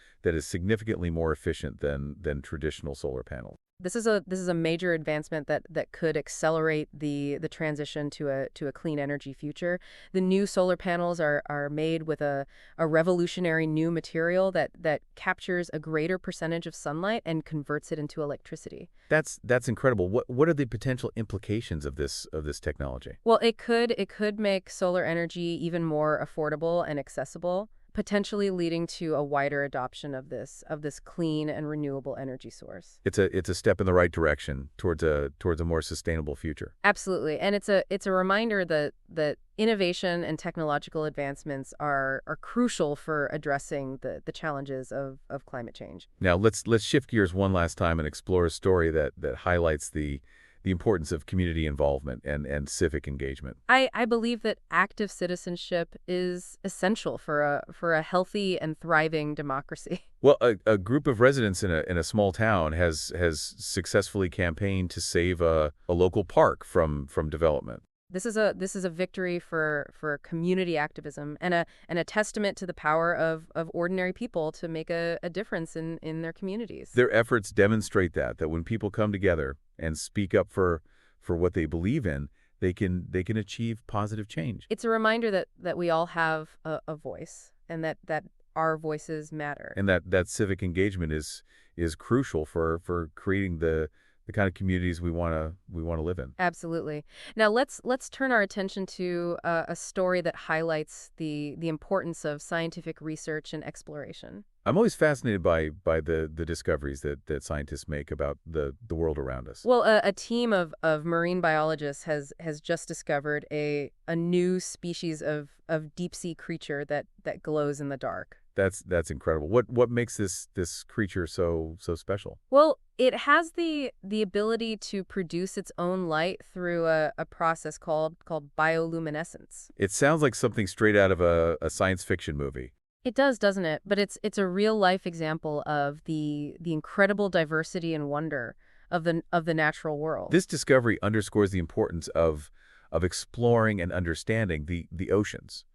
significantly more efficient than traditional solar panels. This is a major advancement that could accelerate the transition to a clean energy future. The new solar panels are made with a revolutionary new material that captures a greater percentage of sunlight and converts it into electricity. That's incredible. What are the potential implications of this technology? Well, it could make solar energy even more affordable and accessible, potentially leading to a wider adoption of this clean and renewable energy source. It's a step in the right direction towards a more sustainable future. Absolutely. And it's a reminder that innovation and technological advancements are crucial for addressing the challenges of climate change. Now let's shift gears one last time and explore a story that highlights the importance of community involvement and civic engagement. I believe that active citizenship is essential for a healthy and thriving democracy. Well, a group of residents in a small town has successfully campaigned to save a local park from development. This is a victory for community activism and a testament to the power of ordinary people to make a difference in their communities. Their efforts demonstrate that when people come together and speak up for what they believe in, they can achieve positive change. It's a reminder that we all have a voice and that our voices matter. And that civic engagement is crucial for creating the kind of communities we want to live in. Absolutely. Now let's turn our attention to a story that highlights the importance of scientific research and exploration. I'm always fascinated by the discoveries that scientists make about the world around us. Well, a team of marine biologists has just discovered a new species of deep sea creature that glows in the dark. That's incredible. What makes this creature so special? Well, it has the ability to produce its own light through a process called bioluminescence. It sounds like something straight out of a science fiction movie. It does, doesn't it? But it's a real life example of the incredible diversity and wonder of the natural world. This discovery underscores the importance of exploring and understanding the oceans,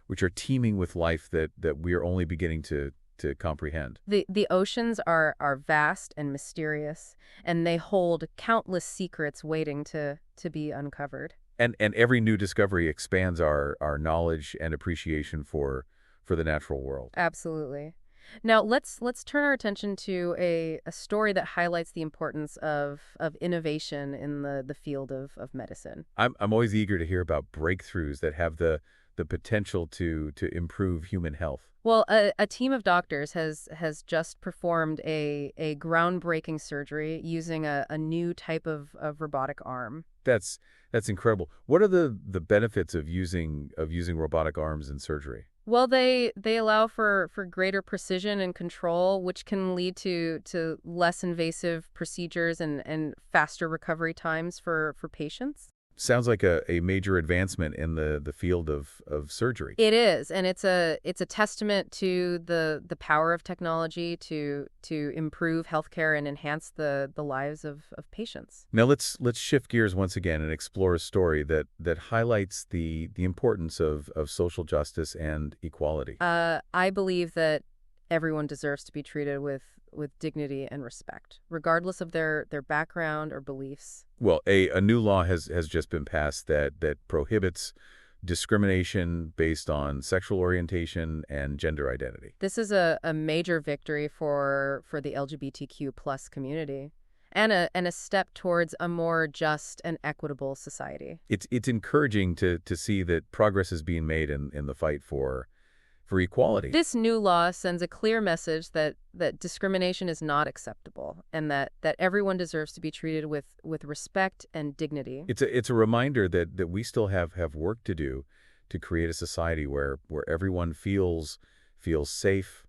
which are teeming with life that we are only beginning to comprehend. The oceans are vast and mysterious, and they hold countless secrets waiting to be uncovered. And every new discovery expands our knowledge and appreciation for the natural world. Absolutely. Now let's turn our attention to a story that highlights the importance of innovation in the field of medicine. I'm always eager to hear about breakthroughs that have the potential to improve human health. Well, a team of doctors has just performed a groundbreaking surgery using a new type of robotic arm. That's incredible. What are the benefits of using robotic arms in surgery? Well, they allow for greater precision and control, which can lead to less invasive procedures and faster recovery times for patients. Sounds like a major advancement in the field of surgery. It is, and it's a testament to the power of technology to improve healthcare and enhance the lives of patients. Now let's shift gears once again and explore a story that highlights the importance of social justice and equality. I believe that everyone deserves to be treated with dignity and respect, regardless of their background or beliefs. Well, a new law has just been passed that prohibits discrimination based on sexual orientation and gender identity. This is a major victory for the LGBTQ plus community and a step towards a more just and equitable society. It's encouraging to see that progress is being made in the fight for equality. This new law sends a clear message that discrimination is not acceptable and that everyone deserves to be treated with respect and dignity. It's a reminder that we still have work to do to create a society where everyone feels safe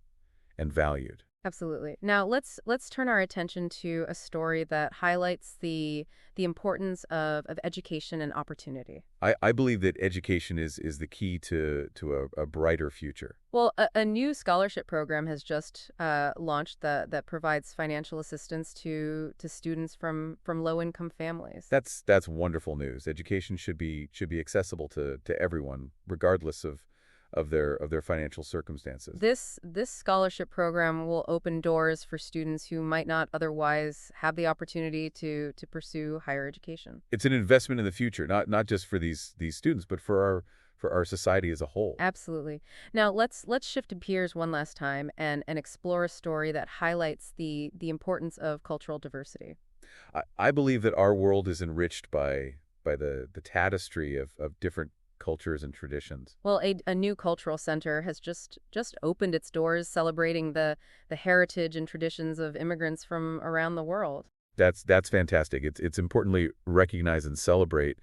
and valued. Absolutely. Now let's turn our attention to a story that highlights the importance of education and opportunity. I believe that education is the key to a brighter future. Well, a new scholarship program has just launched that provides financial assistance to students from low-income families. That's wonderful news. Education should be accessible to everyone, regardless of their financial circumstances. This scholarship program will open doors for students who might not otherwise have the opportunity to pursue higher education. It's an investment in the future, not just for these students, but for our society as a whole. Absolutely. Now let's shift gears one last time and explore a story that highlights the importance of cultural diversity. I believe that our world is enriched by the tapestry of different cultures and traditions. Well, a new cultural center has just opened its doors, celebrating the heritage and traditions of immigrants from around the world. That's fantastic. It's importantly recognize and celebrate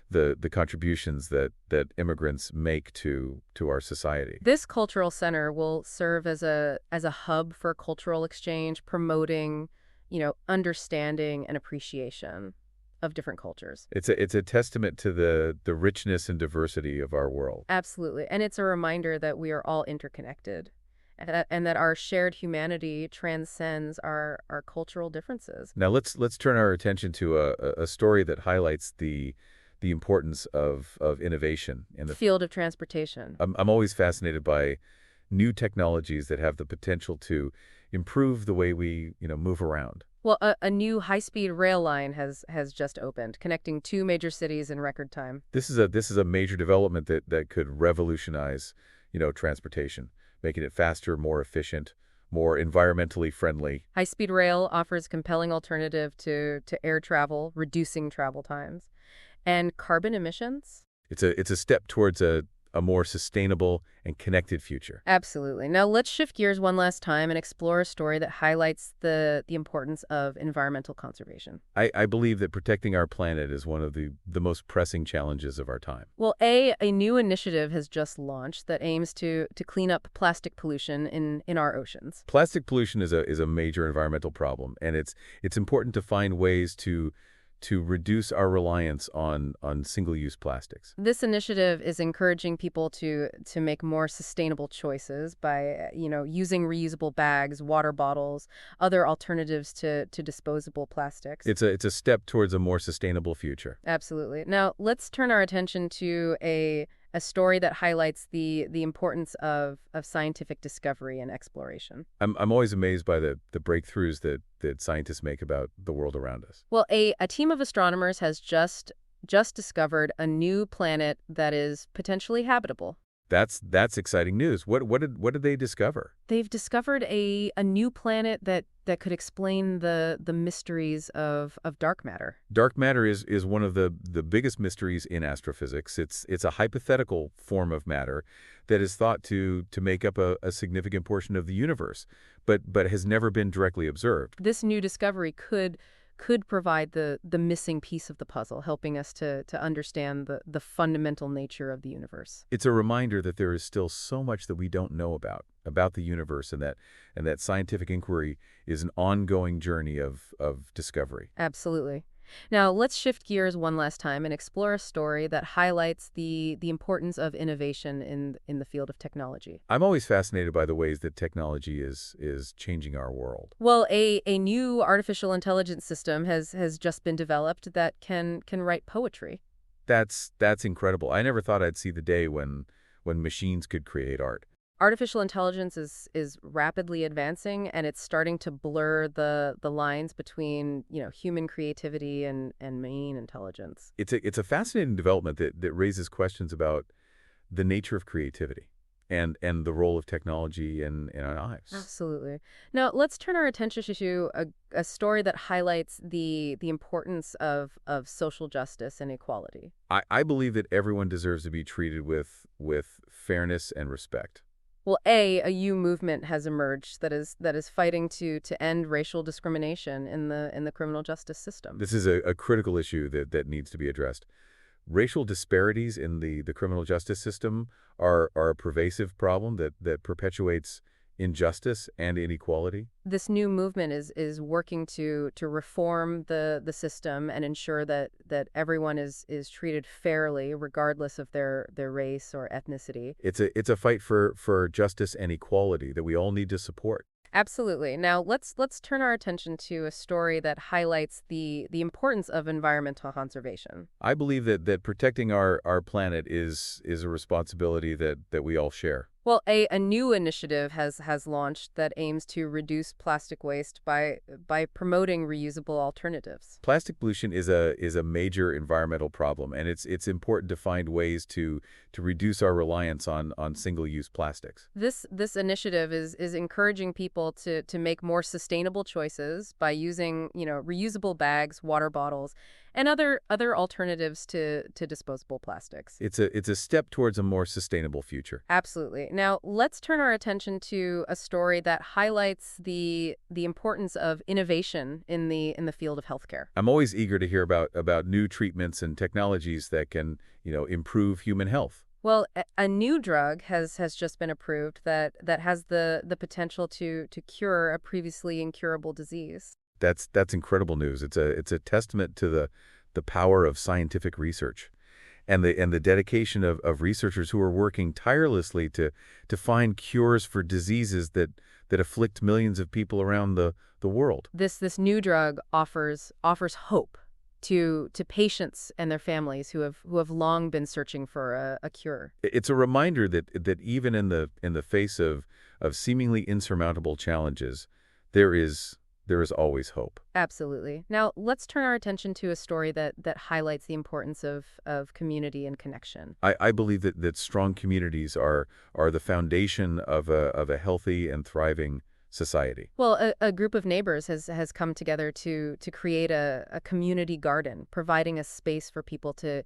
the contributions that immigrants make to our society. This cultural center will serve as a hub for cultural exchange, promoting, understanding and appreciation of different cultures. It's a testament to the richness and diversity of our world. Absolutely. And it's a reminder that we are all interconnected and that our shared humanity transcends our cultural differences. Now let's turn our attention to a story that highlights the importance of innovation in the. Field of transportation. I'm always fascinated by new technologies that have the potential to improve the way we, move around. Well, a new high-speed rail line has just opened, connecting two major cities in record time. This is a major development that could revolutionize, transportation, making it faster, more efficient, more environmentally friendly. High-speed rail offers compelling alternative to air travel, reducing travel times. And carbon emissions? It's a step towards a more sustainable and connected future. Absolutely. Now let's shift gears one last time and explore a story that highlights the importance of environmental conservation. I believe that protecting our planet is one of the most pressing challenges of our time. Well, a new initiative has just launched that aims to clean up plastic pollution in our oceans. Plastic pollution is a major environmental problem, and it's important to find ways to reduce our reliance on single-use plastics. This initiative is encouraging people to make more sustainable choices by, using reusable bags, water bottles, other alternatives to disposable plastics. It's a step towards a more sustainable future. Absolutely. Now, let's turn our attention to a story that highlights the importance of scientific discovery and exploration. I'm always amazed by the breakthroughs that scientists make about the world around us. Well, a team of astronomers has just discovered a new planet that is potentially habitable. That's exciting news. What did they discover? They've discovered a new planet that could explain the mysteries of dark matter. Dark matter is one of the biggest mysteries in astrophysics. It's a hypothetical form of matter that is thought to make up a significant portion of the universe, but has never been directly observed. This new discovery could provide the missing piece of the puzzle, helping us to understand the fundamental nature of the universe. It's a reminder that there is still so much that we don't know about the universe, and that scientific inquiry is an ongoing journey of discovery. Absolutely. Now, let's shift gears one last time and explore a story that highlights the importance of innovation in the field of technology. I'm always fascinated by the ways that technology is changing our world. Well, a new artificial intelligence system has just been developed that can write poetry. That's incredible. I never thought I'd see the day when machines could create art. Artificial intelligence is rapidly advancing, and it's starting to blur the lines between, human creativity and machine intelligence. It's a fascinating development that raises questions about the nature of creativity and the role of technology in our lives. Absolutely. Now, let's turn our attention to a story that highlights the importance of social justice and equality. I believe that everyone deserves to be treated with fairness and respect. Well, a U movement has emerged that is fighting to end racial discrimination in the criminal justice system. This is a critical issue that needs to be addressed. Racial disparities in the criminal justice system are a pervasive problem that perpetuates injustice and inequality. This new movement is working to reform the system and ensure that everyone is treated fairly regardless of their race or ethnicity. It's a fight for justice and equality that we all need to support. Absolutely. Now, let's turn our attention to a story that highlights the importance of environmental conservation. I believe that protecting our planet is a responsibility that we all share. Well, a new initiative has launched that aims to reduce plastic waste by promoting reusable alternatives. Plastic pollution is a major environmental problem, and it's important to find ways to reduce our reliance on single-use plastics. This initiative is encouraging people to make more sustainable choices by using, reusable bags, water bottles, and other alternatives to disposable plastics. It's a step towards a more sustainable future. Absolutely. Now, let's turn our attention to a story that highlights the importance of innovation in the field of healthcare. I'm always eager to hear about new treatments and technologies that can, improve human health. Well, a new drug has just been approved that has the potential to cure a previously incurable disease. That's incredible news. It's a testament to the power of scientific research and the dedication of researchers who are working tirelessly to find cures for diseases that afflict millions of people around the world. This new drug offers hope. to patients and their families who have long been searching for a cure. It's a reminder that even in the face of seemingly insurmountable challenges, there is there is always hope. Absolutely. Now, let's turn our attention to a story that highlights the importance of community and connection. I believe that strong communities are the foundation of a healthy and thriving society. Well, a group of neighbors has come together to create a community garden, providing a space for people to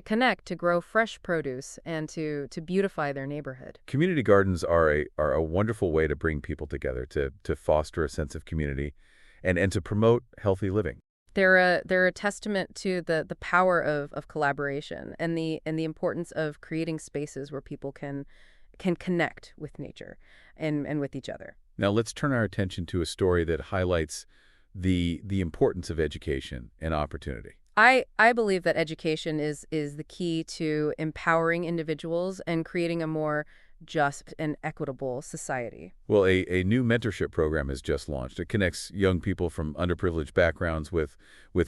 connect, to grow fresh produce, and to beautify their neighborhood. Community gardens are a wonderful way to bring people together, to foster a sense of community, and to promote healthy living. They're a testament to the power of collaboration and the importance of creating spaces where people can connect with nature and with each other. Now let's turn our attention to a story that highlights the importance of education and opportunity. I believe that education is the key to empowering individuals and creating a more just and equitable society. Well, a new mentorship program has just launched. It connects young people from underprivileged backgrounds with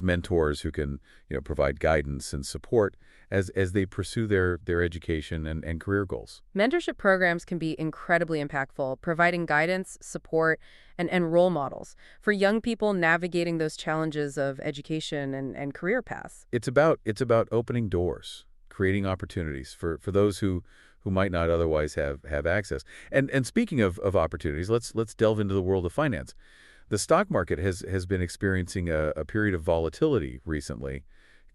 mentors who can, provide guidance and support as they pursue their education and career goals. Mentorship programs can be incredibly impactful, providing guidance, support, and role models for young people navigating those challenges of education and career paths. It's about opening doors, creating opportunities for those who might not otherwise have access. And speaking of opportunities, let's delve into the world of finance. The stock market has been experiencing a period of volatility recently,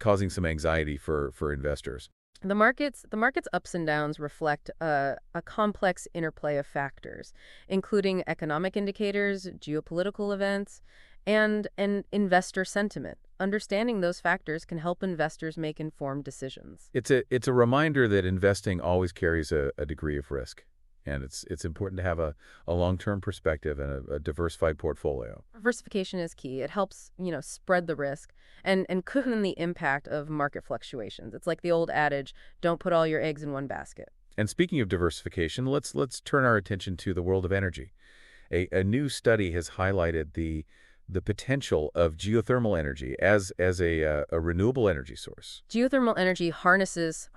causing some anxiety for investors. The market's ups and downs reflect a complex interplay of factors, including economic indicators, geopolitical events, and investor sentiment. Understanding those factors can help investors make informed decisions. It's a reminder that investing always carries a degree of risk, and it's important to have a long-term perspective and a diversified portfolio. Diversification is key. It helps, spread the risk and cushion the impact of market fluctuations. It's like the old adage, don't put all your eggs in one basket. And speaking of diversification, let's turn our attention to the world of energy. A new study has highlighted the potential of geothermal energy as a renewable energy source. Geothermal energy harnesses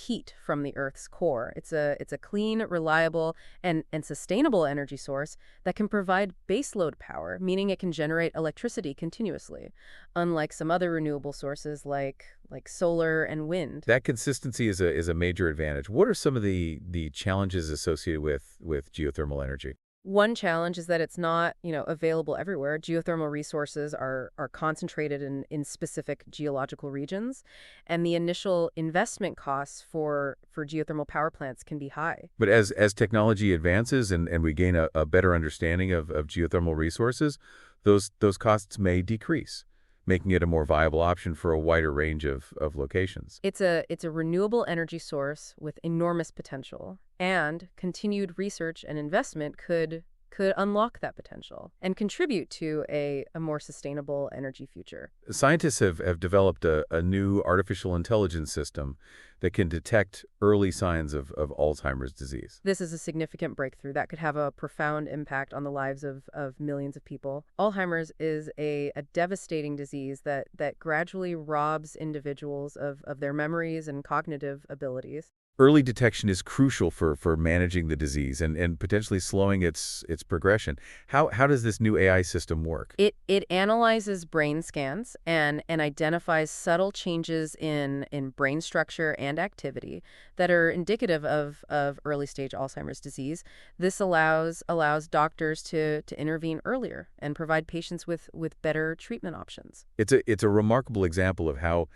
heat from the Earth's core. It's a clean, reliable, and sustainable energy source that can provide baseload power, meaning it can generate electricity continuously, unlike some other renewable sources like solar and wind. That consistency is a major advantage. What are some of the challenges associated with geothermal energy? One challenge is that it's not, available everywhere. Geothermal resources are concentrated in specific geological regions, and the initial investment costs for geothermal power plants can be high. But as technology advances and we gain a better understanding of geothermal resources, those costs may decrease, making it a more viable option for a wider range of locations. It's a renewable energy source with enormous potential, and continued research and investment could unlock that potential and contribute to a more sustainable energy future. Scientists have developed a new artificial intelligence system that can detect early signs of Alzheimer's disease. This is a significant breakthrough that could have a profound impact on the lives of millions of people. Alzheimer's is a devastating disease that gradually robs individuals of their memories and cognitive abilities. Early detection is crucial for managing the disease and potentially slowing its progression. How does this new AI system work? It analyzes brain scans and identifies subtle changes in brain structure and activity that are indicative of early stage Alzheimer's disease. This allows doctors to intervene earlier and provide patients with better treatment options. It's a remarkable example of how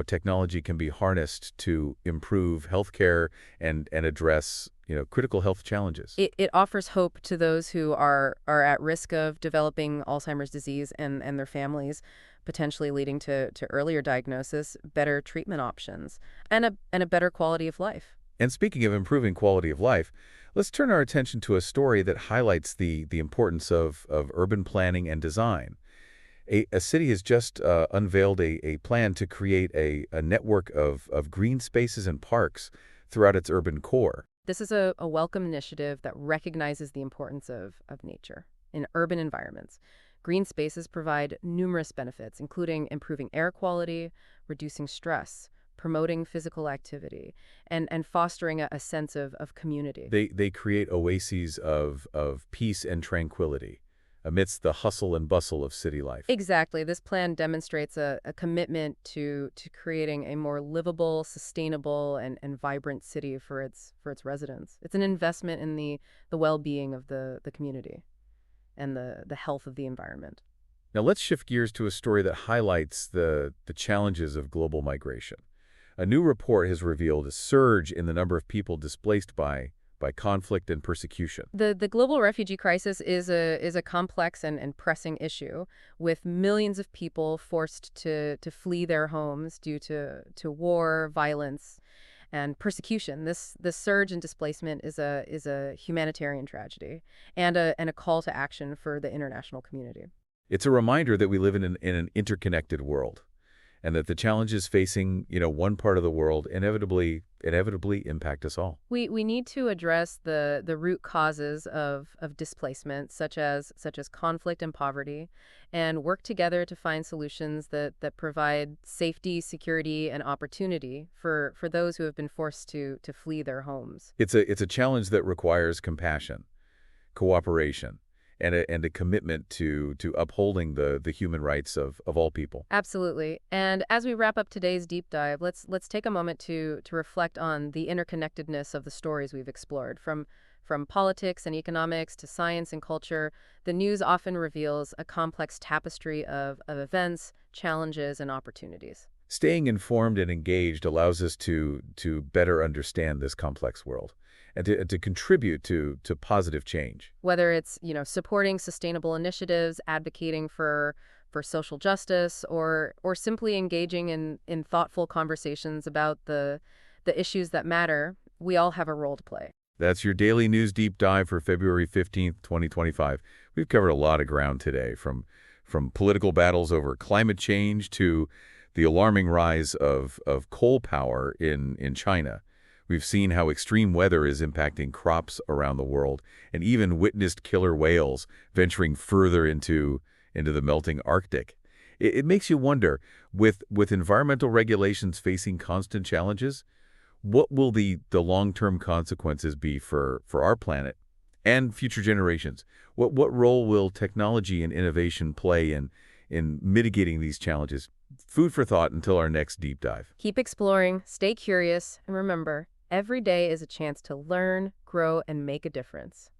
technology can be harnessed to improve healthcare and address, critical health challenges. It offers hope to those who are at risk of developing Alzheimer's disease and their families, potentially leading to earlier diagnosis, better treatment options, and a better quality of life. And speaking of improving quality of life, let's turn our attention to a story that highlights the importance of urban planning and design. A city has just unveiled a plan to create a network of green spaces and parks throughout its urban core. This is a welcome initiative that recognizes the importance of nature in urban environments. Green spaces provide numerous benefits, including improving air quality, reducing stress, promoting physical activity, and fostering a sense of community. They create oases of peace and tranquility amidst the hustle and bustle of city life. Exactly. This plan demonstrates a commitment to creating a more livable, sustainable, and vibrant city for its residents. It's an investment in the well-being of the community and the health of the environment. Now let's shift gears to a story that highlights the challenges of global migration. A new report has revealed a surge in the number of people displaced by conflict and persecution. The global refugee crisis is a complex and pressing issue, with millions of people forced to flee their homes due to war, violence, and persecution. This surge in displacement is a humanitarian tragedy and a call to action for the international community. It's a reminder that we live in an interconnected world, and that the challenges facing, one part of the world inevitably impact us all. We need to address the root causes of displacement, such as conflict and poverty, and work together to find solutions that provide safety, security, and opportunity for those who have been forced to flee their homes. It's a challenge that requires compassion, cooperation, and a commitment to upholding the human rights of all people. Absolutely. And as we wrap up today's deep dive, let's take a moment to reflect on the interconnectedness of the stories we've explored. From politics and economics to science and culture, the news often reveals a complex tapestry of events, challenges, and opportunities. Staying informed and engaged allows us to better understand this complex world and to contribute to positive change. Whether it's, supporting sustainable initiatives, advocating for social justice, or simply engaging in thoughtful conversations about the issues that matter, we all have a role to play. That's your daily news deep dive for February 15th, 2025. We've covered a lot of ground today, from political battles over climate change to the alarming rise of coal power in China. We've seen how extreme weather is impacting crops around the world, and even witnessed killer whales venturing further into the melting Arctic. It makes you wonder, with environmental regulations facing constant challenges, what will the long-term consequences be for our planet and future generations? What role will technology and innovation play in mitigating these challenges? Food for thought until our next deep dive. Keep exploring, stay curious, and remember, every day is a chance to learn, grow, and make a difference.